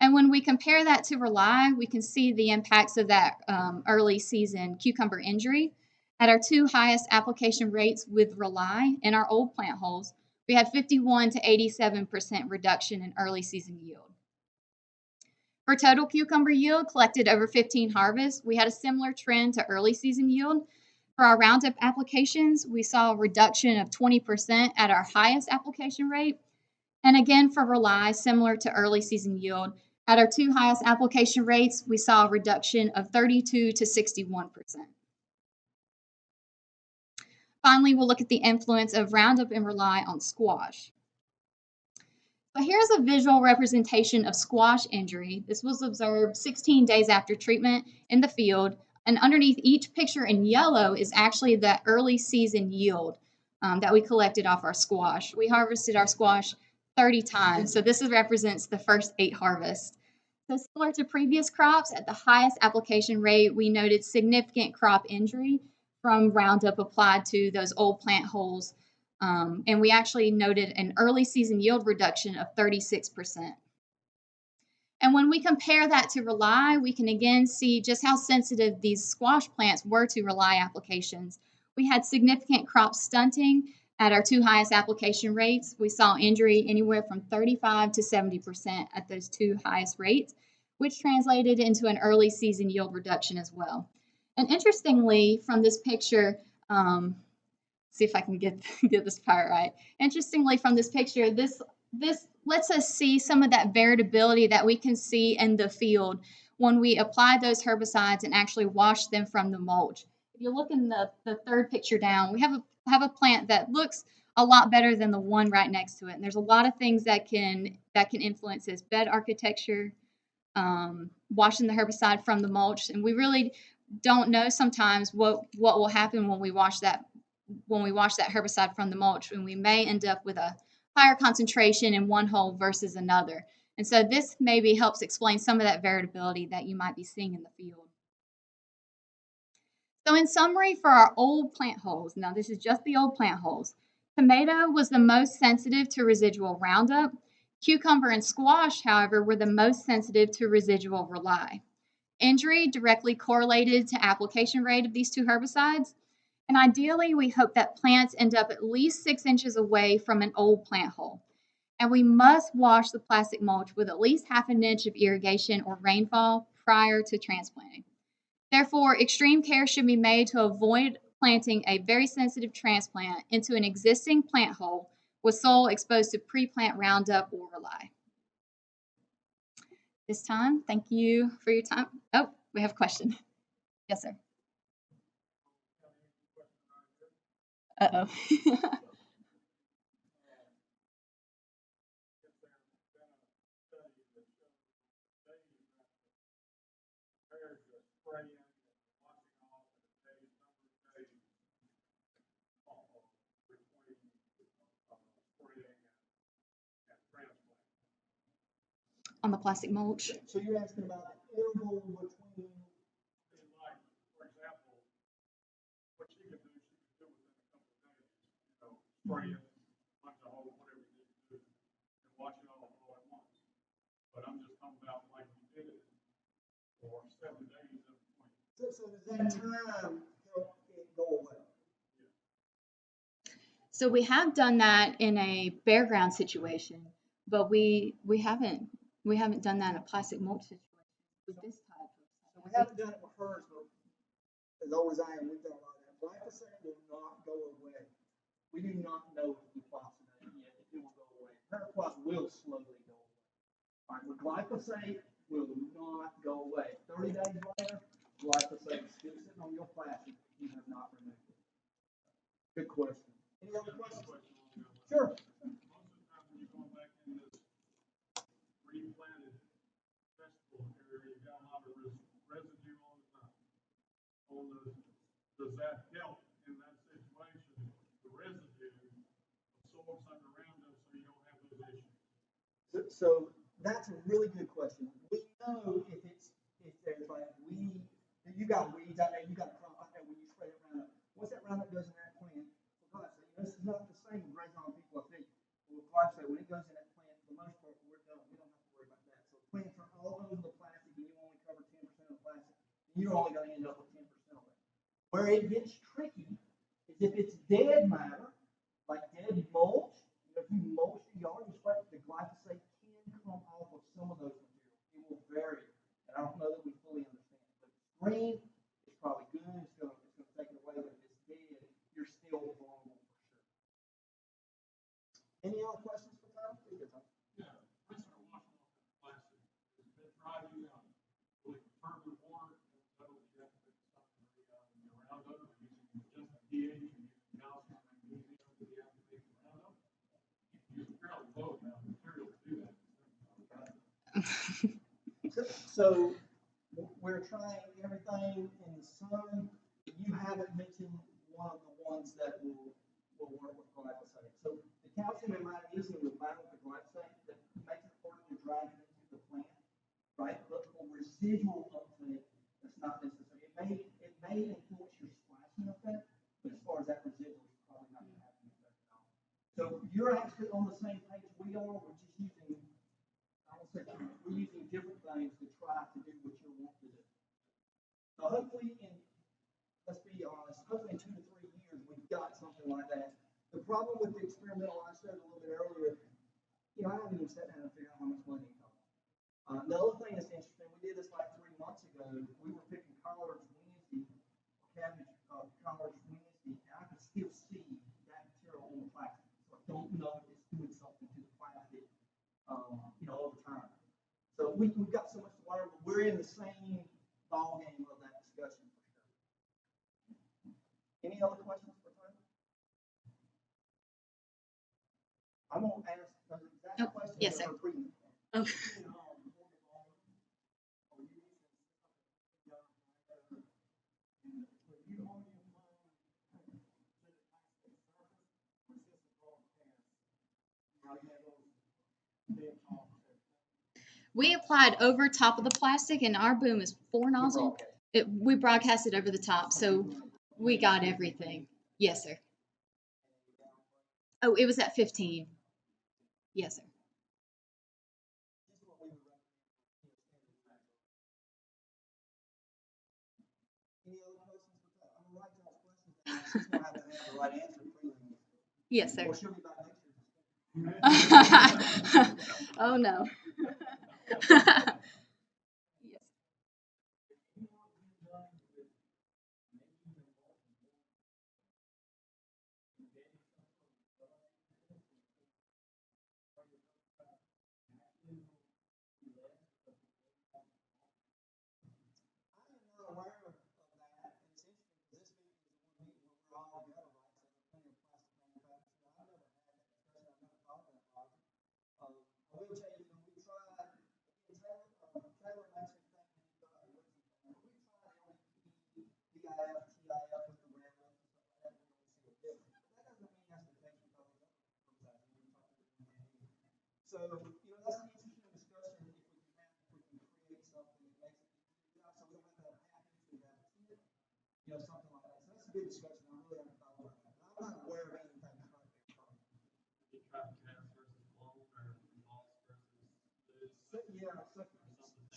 And when we compare that to Rely, we can see the impacts of that early season cucumber injury. At our two highest application rates with Rely in our old plant holes, we had 51 to 87% reduction in early season yield. For total cucumber yield collected over 15 harvests, we had a similar trend to early season yield. For our Roundup applications, we saw a reduction of 20% at our highest application rate. And again, for Rely, similar to early season yield, at our two highest application rates, we saw a reduction of 32 to 61%. Finally, we'll look at the influence of Roundup and Rely on squash. So here's a visual representation of squash injury. This was observed 16 days after treatment in the field, and underneath each picture in yellow is actually the early season yield that we collected off our squash. We harvested our squash 30 times, so this represents the first 8 harvests. So similar to previous crops, at the highest application rate, we noted significant crop injury from Roundup applied to those old plant holes. And we actually noted an early season yield reduction of 36%. And when we compare that to Rely, we can again see just how sensitive these squash plants were to Rely applications. We had significant crop stunting at our two highest application rates. We saw injury anywhere from 35 to 70% at those two highest rates, which translated into an early season yield reduction as well. And interestingly, from this picture, see if I can get this part right. Interestingly, from this picture, this lets us see some of that variability that we can see in the field when we apply those herbicides and actually wash them from the mulch. If you look in the third picture down, we have a plant that looks a lot better than the one right next to it. And there's a lot of things that can influence this: bed architecture, washing the herbicide from the mulch, and we really don't know sometimes what will happen when we wash that herbicide from the mulch, and we may end up with a higher concentration in one hole versus another. And so this maybe helps explain some of that variability that you might be seeing in the field. So in summary, for our old plant holes, now this is just the old plant holes, tomato was the most sensitive to residual Roundup. Cucumber and squash, however, were the most sensitive to residual Rely. Injury directly correlated to application rate of these two herbicides. And ideally, we hope that plants end up at least 6 inches away from an old plant hole. And we must wash the plastic mulch with at least half an inch of irrigation or rainfall prior to transplanting. Therefore, extreme care should be made to avoid planting a very sensitive transplant into an existing plant hole with soil exposed to pre-plant Roundup or Rely. This time, thank you for your time. Oh, we have a question. Yes, sir. Uh-oh. On the plastic mulch. So you're asking about the interval between, like, for example, what she could do within a couple of days, spray it, punch a hole, whatever you need to do, and watch it all at once. But I'm just talking about like we did it for 7 days in between. so does that time help it go away? So we have done that in a bare ground situation, but we haven't done that in a plastic mulch situation with this type of. So we haven't done it with hers, but as old as I am, we've done a lot of that. Glyphosate will not go away. We do not know if we glyphosate yet if it will go away. Paraquat will slowly go away. All right, but glyphosate will not go away. 30 days later, glyphosate is still sitting on your plastic if you have not removed it. Good question. Any other questions? Sure. Most of the time when you're going back in this replanted vegetable area, you got a lot of residue on the top. Does that help in that situation? The residue So that's a really good question. We know if there's like weed, you got weeds out there, you got a crop out there when you spray that Roundup. Once that Roundup goes in that plant, for glyphosate, this is not the same as grazing on people. I think with glyphosate, when it goes in that plant, for the most part, we're done. We don't have to worry about that. So plants are all over the plastic, and you only cover 10% of the plastic, and you're only going to end up with 10% of it. Where it gets tricky is if it's dead matter, like dead mulch. If you mulch your yard, you spray the glyphosate can come off of some of those materials. It will vary, and I don't know that we fully understand. But green is probably good. It's going to take it away. But if it's dead, you're still vulnerable for sure. Any other questions for Tom? Yeah, I started washing off that plastic. It's been dry using really turbid water. So you have to put something around it. Using just a pH, and using calcium and magnesium to the activate the Roundup. You use a fairly low amount of material to do that. So we're trying everything in the sun. You haven't mentioned one of the ones that will work with glyphosate. So the calcium and magnesium will bind with the glyphosate that makes it harder to drive it into the plant, right? But for residual uptake, that's not necessary. It may influence your splashing effect, but as far as that residual, it's probably not going to have an effect at all. So you're actually on the same page we are. We're just using, we're using different things to try to do what you want to do. So hopefully let's be honest, hopefully in 2 to 3 years, we've got something like that. The problem with the experimental I showed a little bit earlier, I haven't even sat down and figured out how much money it costs. The other thing that's interesting, we did this like 3 months ago. We were picking collards Wednesday, cabbage collards Wednesday, and I could still see that material on the plastic. So I don't know if it's doing something to the plastic, over time. So we've got so much to learn, but we're in the same ball game of that discussion for sure. Any other questions for Tony? I'm going to ask those exact questions. Yes, sir. Okay. We applied over top of the plastic, and our boom is 4 nozzle. We broadcast it over the top, so we got everything. Yes, sir. Oh, it was at 15. Yes, sir. Any other questions? I'm going to write y'all's questions. She's going to have the right answer for you. Yes, sir. Or she'll be back next year. Oh, no. Yes. So, that's an interesting discussion if we can create something that makes it easier, so we don't have to have half inch, we have something like that. So that's a good discussion. I really haven't thought about that. I'm not aware of anything currently.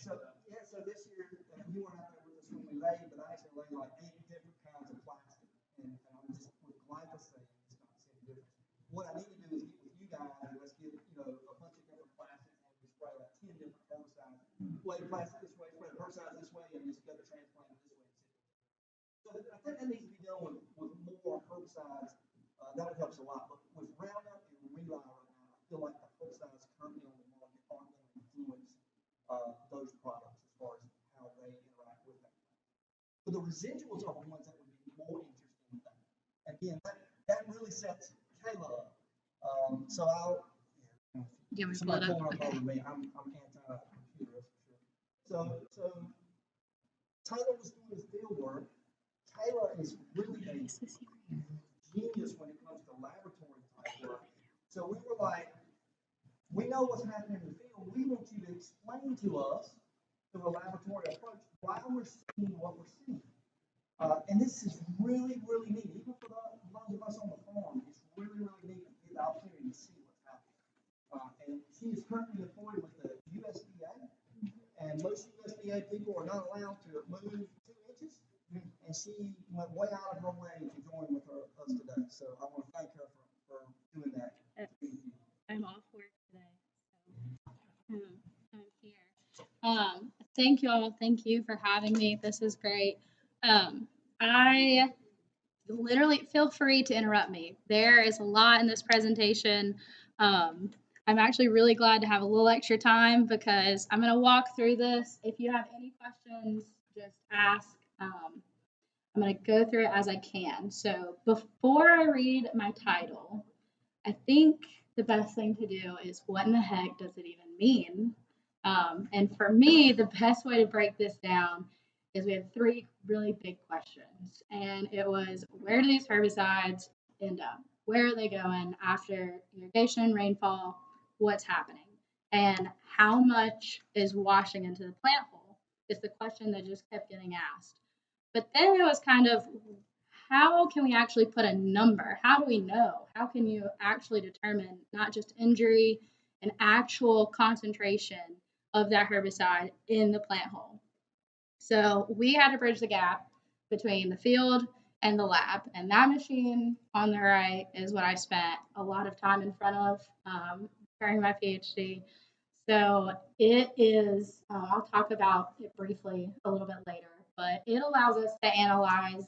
So this year, you weren't out there with us when we laid, but I actually laid like 8 different kinds of plastic, and I'm just with glyphosate, it's not seeing the difference. What I need to do is get with you guys and let's get a bunch of different plastics and we spray like 10 different herbicides. Spray plastic this way, spray herbicides this way, and just go to transplant this way. So I think that needs to be done with more herbicides. That would help us a lot. But with Roundup and Relay right now, I feel like the herbicides currently on the market aren't going to influence those products as far as how they interact with them. But the residuals are the ones that would be more interesting with that. Again, that really sets Kayla up. So I'll. Do you want me to pull Somebody it up? pulling up Okay. over me. I'm anti-computer, that's for sure. So Taylor was doing his field work. Taylor is really a genius when it comes to laboratory type work. So we were like, We know what's happening in the field. We want you to explain to us through a laboratory approach why we're seeing what we're seeing. And this is really, really neat. Even for those of us on the farm, it's really, really neat to get the opportunity to see what's happening. And she is currently employed with the USDA, and most USDA people are not allowed to move 2 inches. And she went way out of her way to join with us today. So I want to thank her for doing that. I'm off work today, so I'm here. Thank you all. Thank you for having me. This is great. I literally feel free to interrupt me. There is a lot in this presentation. I'm actually really glad to have a little extra time because I'm going to walk through this. If you have any questions, just ask. I'm going to go through it as I can. So before I read my title, I think the best thing to do is what in the heck does it even mean? And for me, the best way to break this down is we had 3 really big questions. And it was, where do these herbicides end up? Where are they going after irrigation and rainfall? What's happening? And how much is washing into the plant hole is the question that just kept getting asked. But then it was kind of, how can we actually put a number? How do we know? How can you actually determine not just injury, an actual concentration of that herbicide in the plant hole? So we had to bridge the gap between the field and the lab. And that machine on the right is what I spent a lot of time in front of during my PhD. So it is, I'll talk about it briefly a little bit later, but it allows us to analyze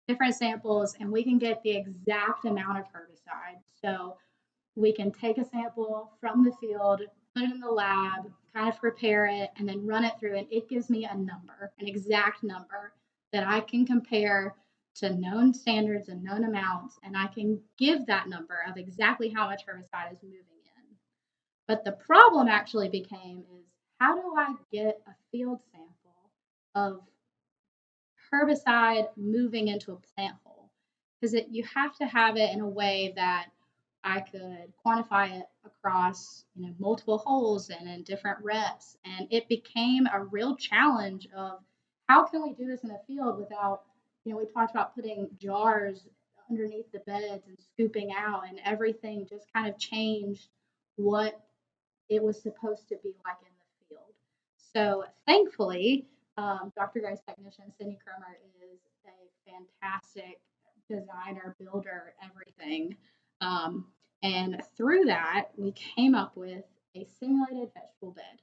different samples and we can get the exact amount of herbicide. So we can take a sample from the field, put it in the lab, kind of prepare it, and then run it through, and it gives me a number, an exact number that I can compare to known standards and known amounts, and I can give that number of exactly how much herbicide is moving in. But the problem actually became is, how do I get a field sample of herbicide moving into a plant hole? Because you have to have it in a way that I could quantify it across multiple holes and in different reps. And it became a real challenge of, how can we do this in the field without, we talked about putting jars underneath the beds and scooping out, and everything just kind of changed what it was supposed to be like in the field. So thankfully, Dr. Gray's technician, Cindy Cromer, is a fantastic designer, builder, everything. And through that, we came up with a simulated vegetable bed.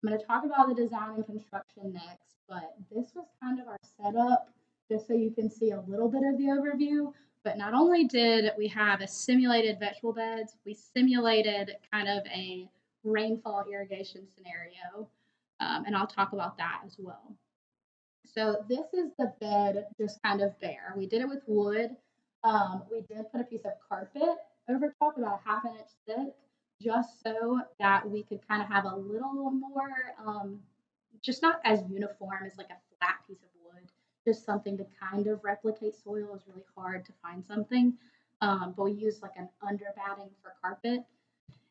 I'm going to talk about the design and construction next, but this was kind of our setup, just so you can see a little bit of the overview. But not only did we have a simulated vegetable beds, we simulated kind of a rainfall irrigation scenario, and I'll talk about that as well. So this is the bed just kind of bare. We did it with wood. We did put a piece of carpet over top, about a 1/2 inch thick, just so that we could kind of have a little more, just not as uniform as like a flat piece of wood, just something to kind of replicate soil. Is really hard to find something, but we used like an underbatting for carpet.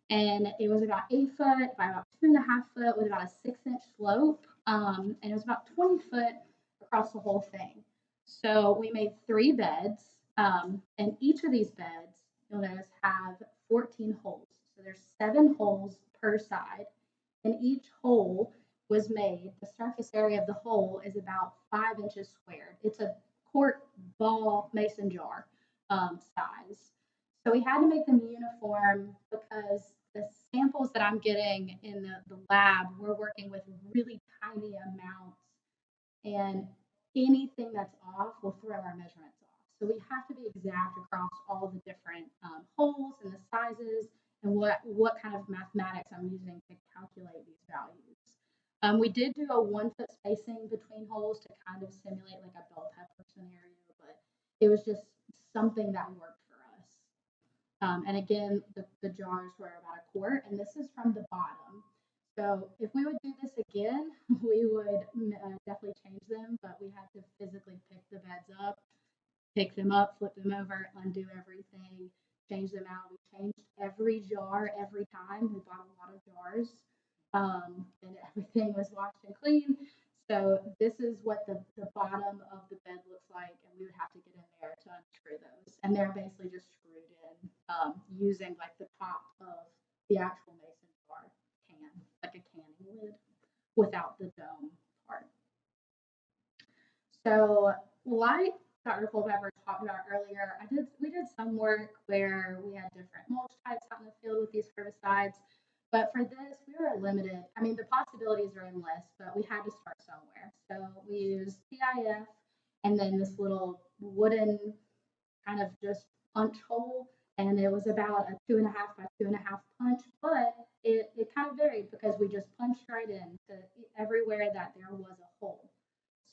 And it was about 8 foot by about 2.5 foot with about a 6-inch slope. And it was about 20 foot across the whole thing. So we made 3 beds, and each of these beds, you'll notice, have 14 holes. So there's 7 holes per side, and each hole was made, the surface area of the hole is about 5 inches squared. It's a quart ball mason jar size. So we had to make them uniform because the samples that I'm getting in the lab, we're working with really tiny amounts, and anything that's off will throw our measurements off. So we have to be exact across all the different holes and the sizes and what kind of mathematics I'm using to calculate these values. We did do a 1 foot spacing between holes to kind of simulate like a bell pepper scenario, but it was just something that worked for us. And again, the jars were about a quart, and this is from the bottom. So if we would do this again, we would definitely change them, but we had to physically pick the beds up, pick them up, flip them over, undo everything, change them out. We changed every jar every time. We bought a lot jars, and everything was washed and clean. So this is what the bottom of the bed looks like, and we would have to get in there to unscrew those. And they're basically just screwed in using like the top of the actual mason jar can, like a canning lid, without the dome part. So like Dr. Culpepper talked about earlier, we did some work where we had different mulch types out in the field with these herbicides. But for this, we were limited. I mean, the possibilities are endless, but we had to start somewhere. So we used PIF and then this little wooden kind of just punch hole. And it was about a 2.5 by 2.5 punch, but it kind of varied because we just punched right in to everywhere that there was a hole.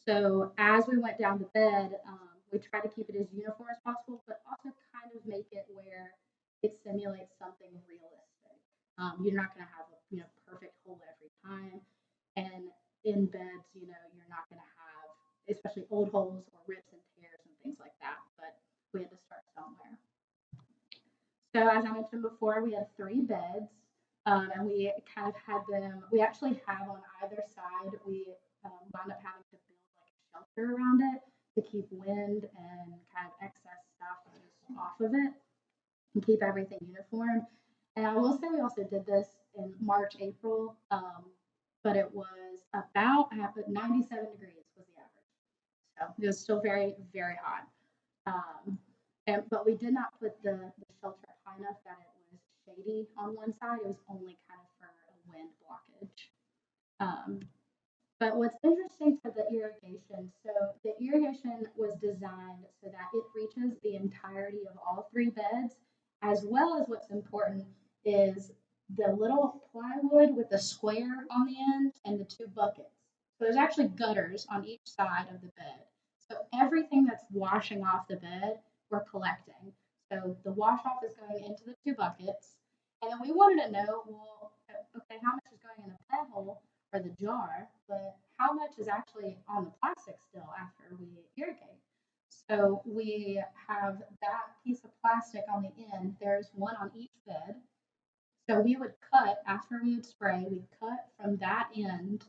So as we went down the bed, we tried to keep it as uniform as possible, but also kind of make it where it simulates something realistic. You're not going to have a perfect hole every time, and in beds, you're not going to have especially old holes or rips and tears and things like that. But we had to start somewhere. So as I mentioned before, we had 3 beds, and we kind of had them. We actually have on either side. We wound up having to build like a shelter around it to keep wind and kind of excess stuff just off of it and keep everything uniform. And I will say we also did this in March, April, but it was about 97 degrees was the average. So it was still very, very hot. But we did not put the shelter high enough that it was shady on one side. It was only kind of for a wind blockage. But what's interesting for the irrigation, so the irrigation was designed so that it reaches the entirety of all 3 beds, as well as what's important is the little plywood with the square on the end and the 2 buckets. So there's actually gutters on each side of the bed. So everything that's washing off the bed, we're collecting. So the wash off is going into the 2 buckets. And then we wanted to know, well, okay, how much is going in the plant hole or the jar, but how much is actually on the plastic still after we irrigate? So we have that piece of plastic on the end. There's one on each bed. So we would cut, after we would spray, we'd cut from that end,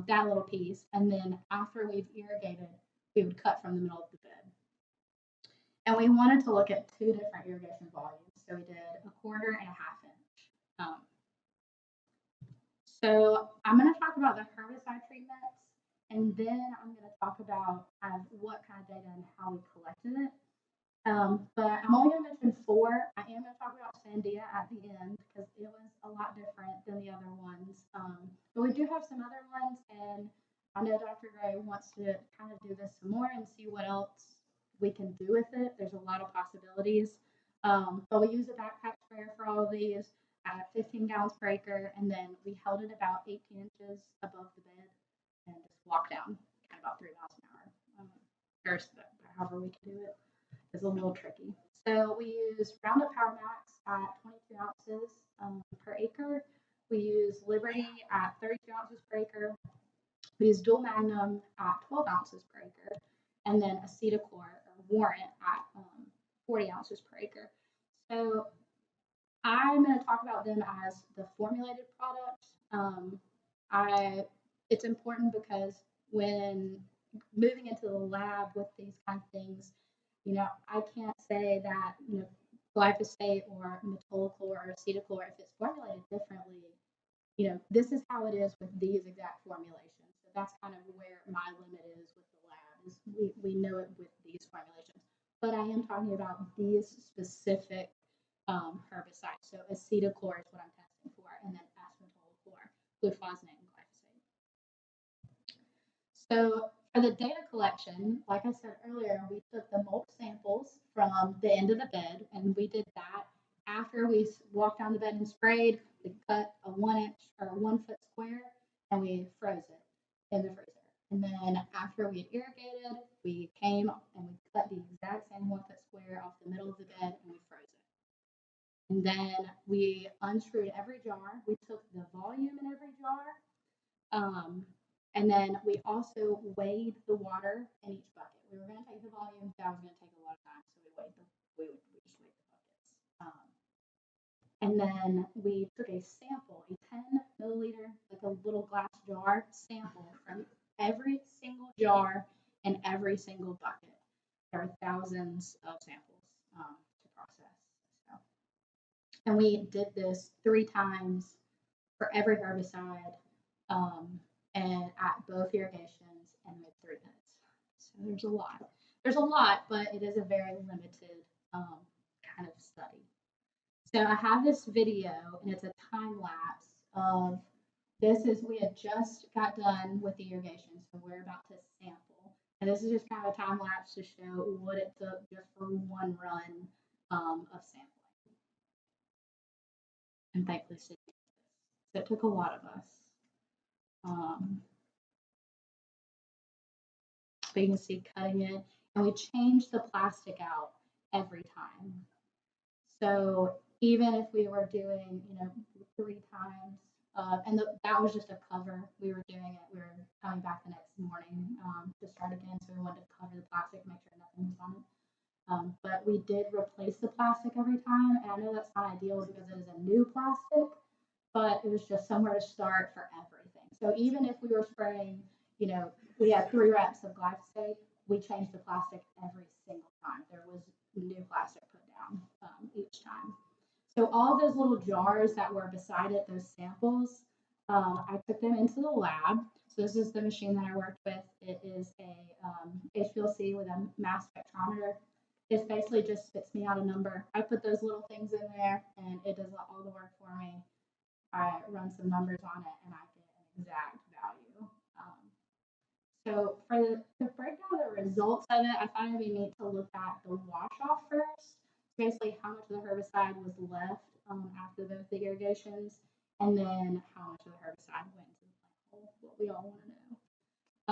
that little piece, and then after we've irrigated, we would cut from the middle of the bed. And we wanted to look at 2 different irrigation volumes. So we did a 1/4 and a 1/2 inch. So I'm going to talk about the herbicide treatments, and then I'm going to talk about what kind of data and how we collected it. But I'm only going to mention 4. I am going to talk about Sandia at the end because it was a lot different than the other ones. But we do have some other ones, and I know Dr. Gray wants to kind of do this some more and see what else we can do with it. There's a lot of possibilities. But we use a backpack sprayer for all of these at 15 gallons per acre, and then we held it about 18 inches above the bed and just walked down at about 3 miles an hour. Or however we can do it. It's a little tricky. So we use Roundup Power Max at 22 ounces per acre. We use Liberty at 32 ounces per acre. We use Dual Magnum at 12 ounces per acre. And then Acetachlor or Warrant at 40 ounces per acre. So I'm going to talk about them as the formulated products. It's important because when moving into the lab with these kind of things, I can't say that, glyphosate or metolachlor or acetachlor, if it's formulated differently, this is how it is with these exact formulations. So that's kind of where my limit is with the lab, is we know it with these formulations. But I am talking about these specific herbicides. So acetachlor is what I'm testing for, and then metolachlor, glufosinate, and glyphosate. So for the data collection, like I said earlier, we took the mulch samples from the end of the bed, and we did that after we walked down the bed and sprayed. We cut a 1 inch or 1 foot square, and we froze it in the freezer. And then after we had irrigated, we came and we cut the exact same 1 foot square off the middle of the bed, and we froze it. And then we unscrewed every jar. We took the volume in every jar. And then we also weighed the water in each bucket. We were going to take the volume. That was going to take a lot of time, so we just weighed the buckets. And then we took a sample, a 10 milliliter, like a little glass jar sample from every single jar and every single bucket. There are thousands of samples to process. So, and we did this 3 times for every herbicide um, and at both irrigations and with 3 minutes. So there's a lot. There's a lot, but it is a very limited kind of study. So I have this video, and it's a time lapse of we had just got done with the irrigation, so we're about to sample. And this is just kind of a time lapse to show what it took just for one run of sampling. And thankfully, so it took a lot of us. But you can see cutting it, and we change the plastic out every time. So even if we were doing, 3 times, and that was just a cover. We were doing it. We were coming back the next morning to start again, so we wanted to cover the plastic, make sure nothing was on it. But we did replace the plastic every time, and I know that's not ideal because it is a new plastic, but it was just somewhere to start for everything. So even if we were spraying, we had 3 reps of glyphosate, we changed the plastic every single time. There was new plastic put down each time. So all those little jars that were beside it, those samples, I took them into the lab. So this is the machine that I worked with. It is a HPLC with a mass spectrometer. It basically just spits me out a number. I put those little things in there, and it does all the work for me. I run some numbers on it, and I get an exact value. So to break down the results of it, I thought it'd be neat to look at the wash off first. Basically, how much of the herbicide was left after both the irrigations, and then how much of the herbicide went into the plant hole, what we all want to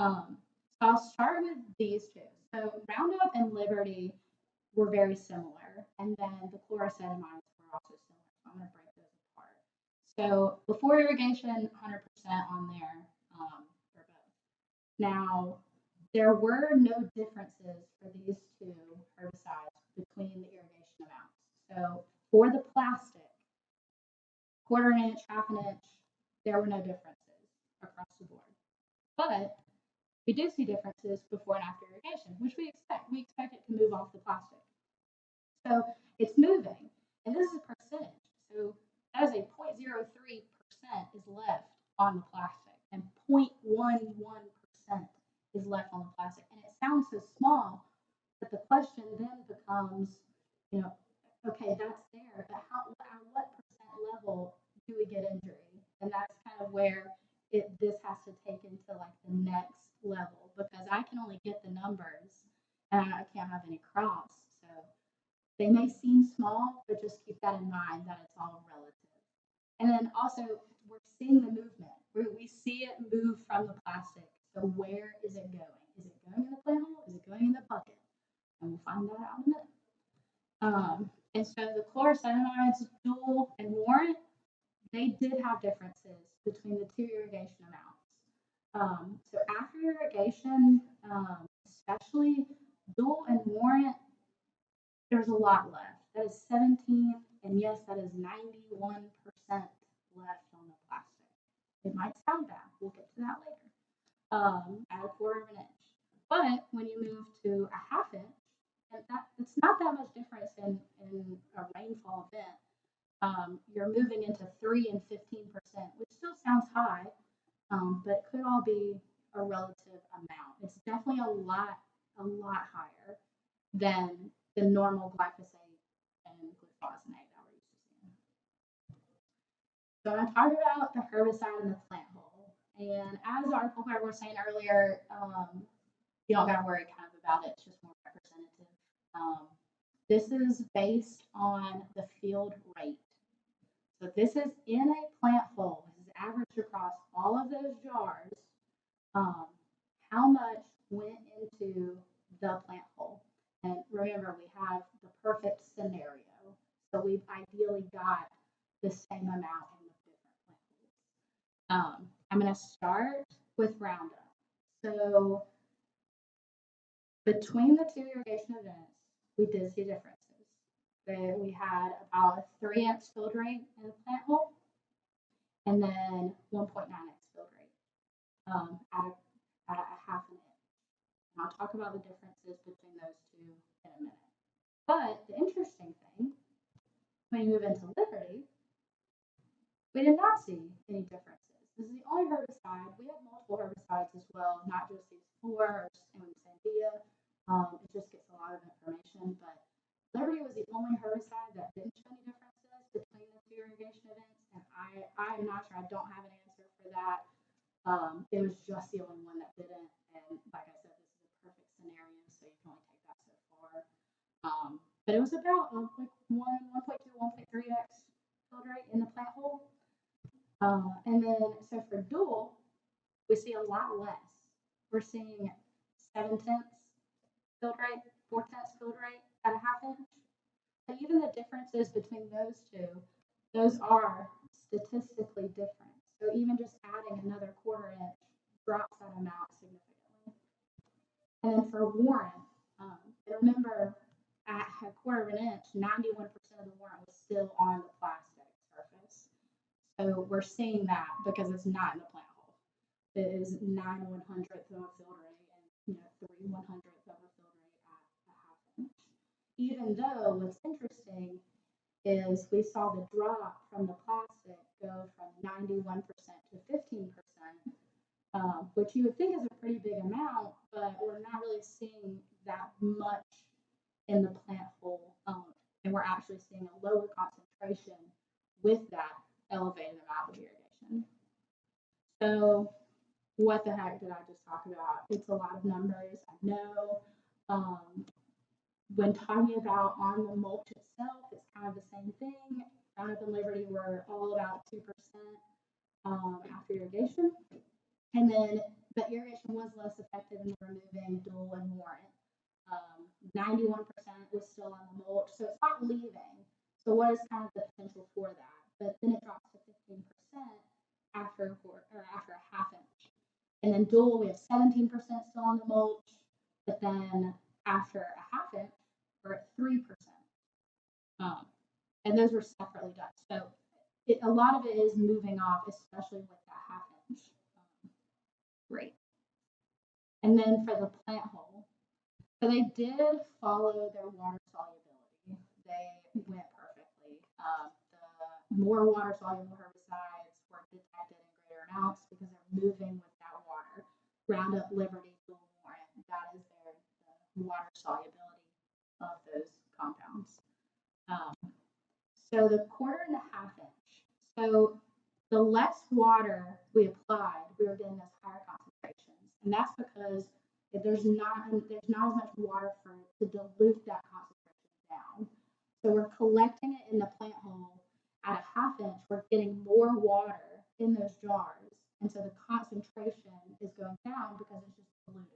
know. So I'll start with these two. So Roundup and Liberty were very similar, and then the chlorosedamides were also similar. So I'm going to break those apart. So before irrigation, 100% on there for both. Now, there were no differences for these 2 herbicides between the irrigation amounts. So for the plastic, 1/4 inch, 1/2 inch, there were no differences across the board. But we do see differences before and after irrigation, which we expect. We expect it to move off the plastic. So it's moving, and this is a percentage. So that is a 0.03% is left on the plastic, and 0.11% is left on the plastic. And it sounds so small, but the question then becomes, okay, that's there, but at what percent level do we get injury? And that's kind of where this has to take into like the next level, because I can only get the numbers, and I can't have any crops. So they may seem small, but just keep that in mind that it's all relative. And then also, we're seeing the movement. We see it move from the plastic. So where is it going? Is it going in the plant hole? Is it going in the bucket? And we'll find that out in a minute. And so the chlorosedamides, Dual and Warrant, they did have differences between the 2 irrigation amounts. So after irrigation, especially Dual and Warrant, there's a lot left. That is 17, and yes, that is 91% left on the plastic. It might sound bad. We'll get to that later. At 1/4 inch. But when you move to a 1/2 inch, and it's not that much difference in a rainfall event. You're moving into 3 and 15%, which still sounds high, but it could all be a relative amount. It's definitely a lot higher than the normal glyphosate and glufosinate that we're used to seeing. So I'm going to talk about the herbicide in the plant hole. And as our article cover was saying earlier, you don't got to worry kind of about it. It's just more representative. This is based on the field rate. So this is in a plant hole. This is averaged across all of those jars. How much went into the plant hole? And remember, we have the perfect scenario. So we've ideally got the same amount in the different plant holes. I'm going to start with Roundup. So between the 2 irrigation events, we did see differences. We had about a 3x field rate in the plant hole, and then 1.9x field rate at a half an inch. And I'll talk about the differences between those two in a minute. But the interesting thing, when you move into Liberty, we did not see any differences. This is the only herbicide. We have multiple herbicides as well, not just these four and Sandia. It just gets a lot of information, but Liberty was the only herbicide that didn't show any differences between the two irrigation events, and I'm not sure. I don't have an answer for that. It was just the only one that didn't, and like I said, this is a perfect scenario, so you can only take that so far. But it was about like 1.2, 1.3x field rate in the plant hole. And then, so for dual, we see a lot less. We're seeing 7/10 field rate, 4/10 field rate at a half inch. But even the differences between those two, those are statistically different. So even just adding another 1/4 inch drops that amount significantly. And then for Warren, and remember at a 1/4 inch, 91% of the Warren was still on the plastic surface. So we're seeing that because it's not in the plant hole. It is 9/100th of a field rate and 3/100th of a field rate at a half inch. Even though what's interesting is we saw the drop from the plastic go from 91% to 15%, which you would think is a pretty big amount, but we're not really seeing that much in the plant hole, and we're actually seeing a lower concentration with that elevated amount of irrigation. So what the heck did I just talk about? It's a lot of numbers, I know. When talking about on the mulch itself, it's kind of the same thing. Roundup and Liberty were all about 2% after irrigation. And then, but irrigation was less effective in removing dual and Warren. 91% was still on the mulch, so it's not leaving. So what is kind of the potential for that? But then it drops to 15% after a half inch. And then dual, we have 17% still on the mulch, but then after a half inch, we're at 3%. And those were separately done. So a lot of it is moving off, especially with that half inch rate. And then for the plant hole, so they did follow their water solubility. They went perfectly. The more water soluble herbicides were detected in greater amounts because they're moving with that water. Roundup, Liberty, Dual, Warren, that is the water solubility of those compounds. So the 1/4 and a half inch. So the less water we applied, we were getting those higher concentrations, and that's because there's not as much water to dilute that concentration down. So we're collecting it in the plant hole at a half inch. We're getting more water in those jars, and so the concentration is going down because it's just diluted,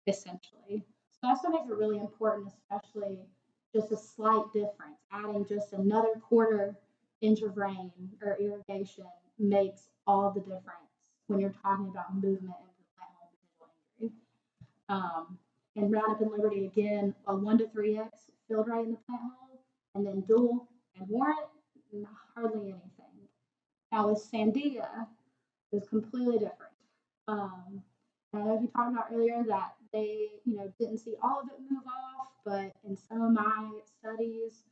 essentially. So that's what makes it really important, especially just a slight difference. Adding just another 1/4 inch of rain or irrigation makes all the difference when you're talking about movement into the plant hole visual injury. And Roundup and Liberty, again, a 1 to 3x field rate in the plant hole, and then Dual and Warren, hardly anything. Now with Sandia, it was completely different. I know you talked about earlier that they, didn't see all of it move off, but in some of my studies,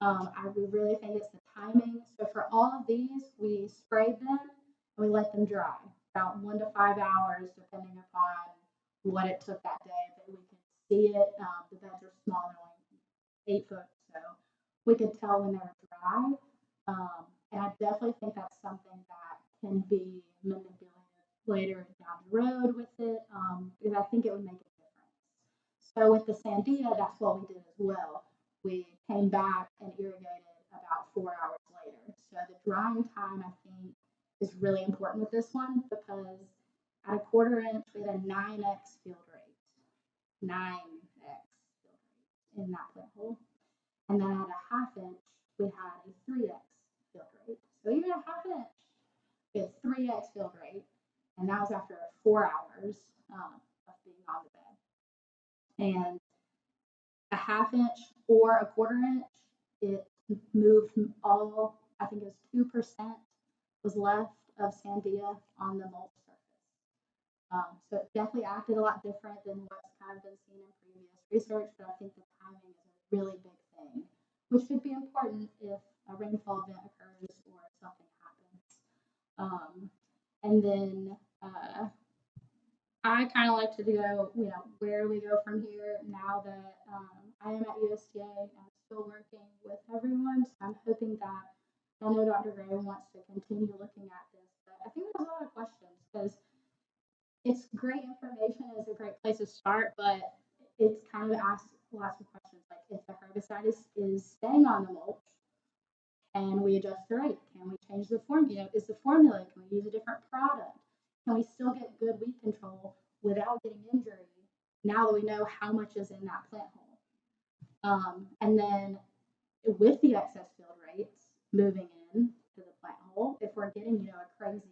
I really think it's the timing. So for all of these, we sprayed them and we let them dry about 1 to 5 hours, depending upon what it took that day. But we could see it. The beds are small, they're only 8 foot, so we could tell when they were dry. And I definitely think that's something that can be manipulated later down the road with it, because I think it would make a difference. So with the Sandia, that's what we did as well. We came back and irrigated about 4 hours later. So the drying time, I think, is really important with this one because at a 1/4 inch, we had a 9x field rate. 9x field rate in that plant hole. And then at a half inch, we had a 3x field rate. So even a half inch, we had 3x field rate. And that was after 4 hours of being on the bed. And a half inch or a 1/4 inch, it moved all, I think it was 2% was left of Sandia on the mulch surface. So it definitely acted a lot different than what's kind of been seen in previous research, but I think the timing is a really big thing, which could be important if a rainfall event occurs or something happens. And then I kind of like to go, where we go from here now that I am at USDA and I'm still working with everyone. So I'm hoping that I know Dr. Gray wants to continue looking at this, but I think there's a lot of questions because it's great information, it's a great place to start, but it's kind of asks lots of questions like if the herbicide is staying on the mulch, can we adjust the rate? Can we change the formula? Is the formula? Can we use a different product? Can we still get good weed control without getting injury now that we know how much is in that plant hole? And then with the excess field rates moving in to the plant hole, if we're getting, a crazy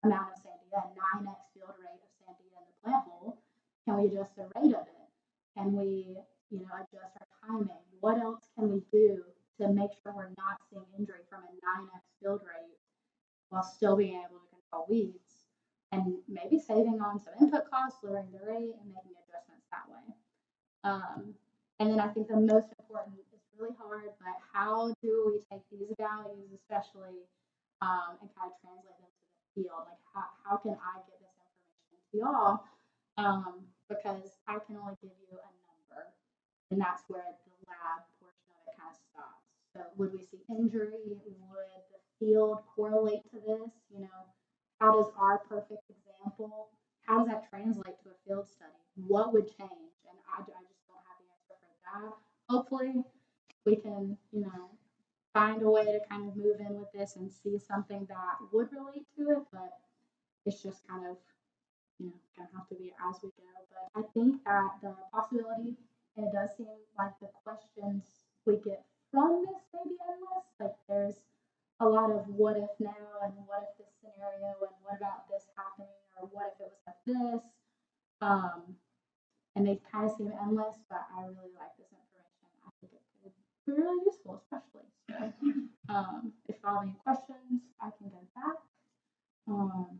amount of Sandia, a 9x field rate of Sandia in the plant hole, can we adjust the rate of it? Can we, adjust our timing? What else can we do to make sure we're not seeing injury from a 9x field rate while still being able to control weeds and maybe saving on some input costs, lowering the rate and making adjustments that way. And then I think the most important is really hard, but how do we take these values especially and kind of translate them to the field? Like how can I get this information to y'all? Because I can only give you a number, and that's where the lab portion of it kind of stops. So would we see injury? Would the field correlate to this? How does our perfect example, how does that translate to a field study? What would change? And I just don't have the answer for that. Hopefully we can, find a way to kind of move in with this and see something that would relate to it, but it's just kind of, gonna have to be as we go. But I think that the possibility, and it does seem like the questions we get from this may be endless. Like there's a lot of what if now and what if this scenario and what about this happening or what if it was like this. And they kind of seem endless, but I really like this information. I think it could be really useful, especially. So if you have any questions, I can go back.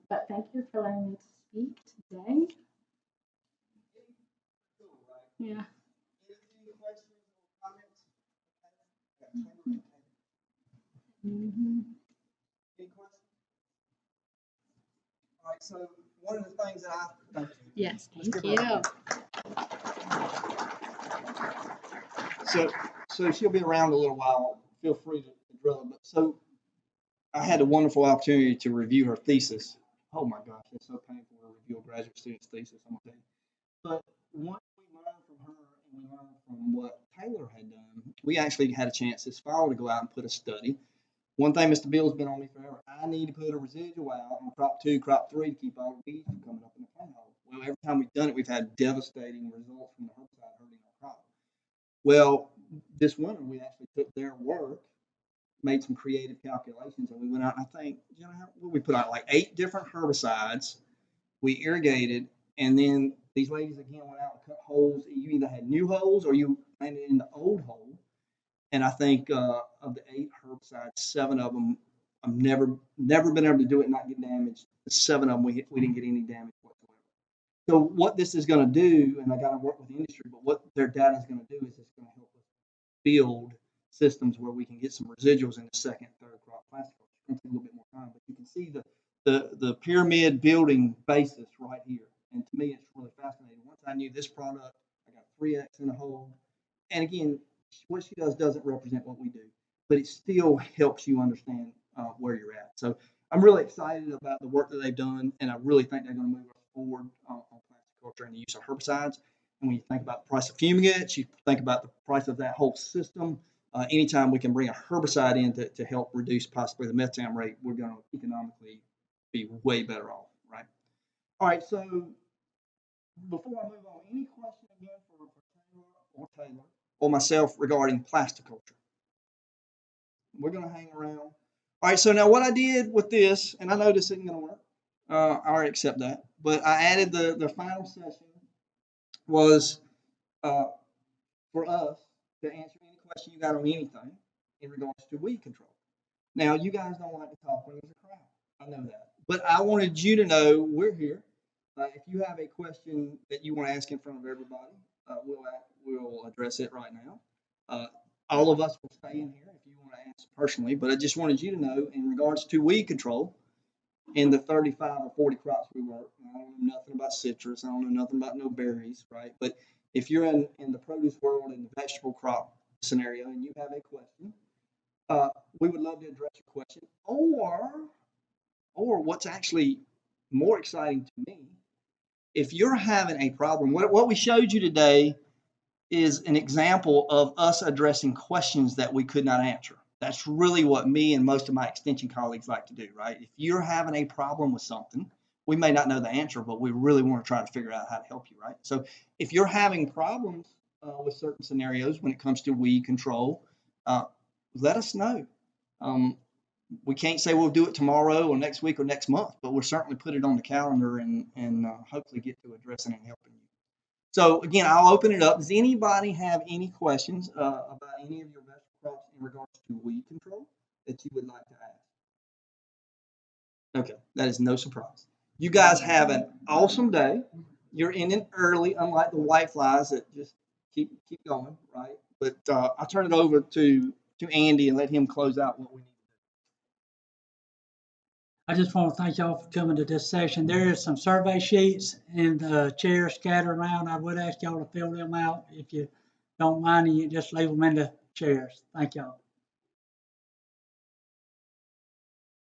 But thank you for letting me speak today. Yeah. Any questions or comments? Mm-hmm. Any questions? All right, so one of the things that thank you. Yes, Let's thank give her you. So she'll be around a little while. Feel free to drill her. But so I had a wonderful opportunity to review her thesis. Oh my gosh, it's so painful to review a graduate student's thesis, I'm gonna tell you. But once we learned from her and we learned from what Taylor had done, we actually had a chance this fall to go out and put a study. One thing Mr. Bill's been on me forever, I need to put a residual out on crop 2, crop 3 to keep all the weeds from coming up in the plant hole. Well, every time we've done it, we've had devastating results from the herbicide hurting our crop. Well, this winter we actually took their work, made some creative calculations, and we went out and I think, we put out like 8 different herbicides, we irrigated, and then these ladies again went out and cut holes. You either had new holes or you planted in the old hole. And I think of the 8 herbicides, 7 of them, I've never been able to do it and not get damaged. The 7 of them, we didn't get any damage whatsoever. So what this is going to do, and I got to work with the industry, but what their data is going to do is it's going to help us build systems where we can get some residuals in the second, third crop plastic. It's going to take a little bit more time, but you can see the pyramid building basis right here. And to me, it's really fascinating. Once I knew this product, I got 3X in the hole. And again, what she does doesn't represent what we do, but it still helps you understand where you're at. So I'm really excited about the work that they've done, and I really think they're going to move us forward on plastic culture and the use of herbicides. And when you think about the price of fumigates, you think about the price of that whole system. Anytime we can bring a herbicide in to help reduce possibly the methane rate, we're going to economically be way better off, right? All right, so before I move on, any question again for Taylor or myself regarding plasticulture? We're going to hang around. All right, so now what I did with this, and I know this isn't going to work. I already accept that. But I added the final session was for us to answer any question you got on anything. in regards to weed control. Now, you guys don't like to talk when there's a crowd. I know that. But I wanted you to know we're here. If you have a question that you want to ask in front of everybody, we'll address it right now. All of us will stay in here if you want to ask personally, but I just wanted you to know in regards to weed control in the 35 or 40 crops we work. I don't know nothing about citrus. I don't know nothing about no berries, right? But if you're in the produce world, in the vegetable crop scenario, and you have a question, we would love to address your question. Or what's actually more exciting to me, if you're having a problem, what we showed you today is an example of us addressing questions that we could not answer. That's really what me and most of my extension colleagues like to do, right? If you're having a problem with something, we may not know the answer, but we really want to try to figure out how to help you, right? So if you're having problems with certain scenarios when it comes to weed control, let us know. We can't say we'll do it tomorrow or next week or next month, but we'll certainly put it on the calendar and hopefully get to addressing and helping you. So again, I'll open it up. Does anybody have any questions about any of your vegetable crops in regards to weed control that you would like to ask? Okay, that is no surprise. You guys have an awesome day. You're ending early, unlike the white flies that just keep going, right? But I'll turn it over to Andy and let him close out what we need. I just want to thank y'all for coming to this session. There is some survey sheets in the chairs scattered around. I would ask y'all to fill them out. If you don't mind, you just leave them in the chairs. Thank y'all.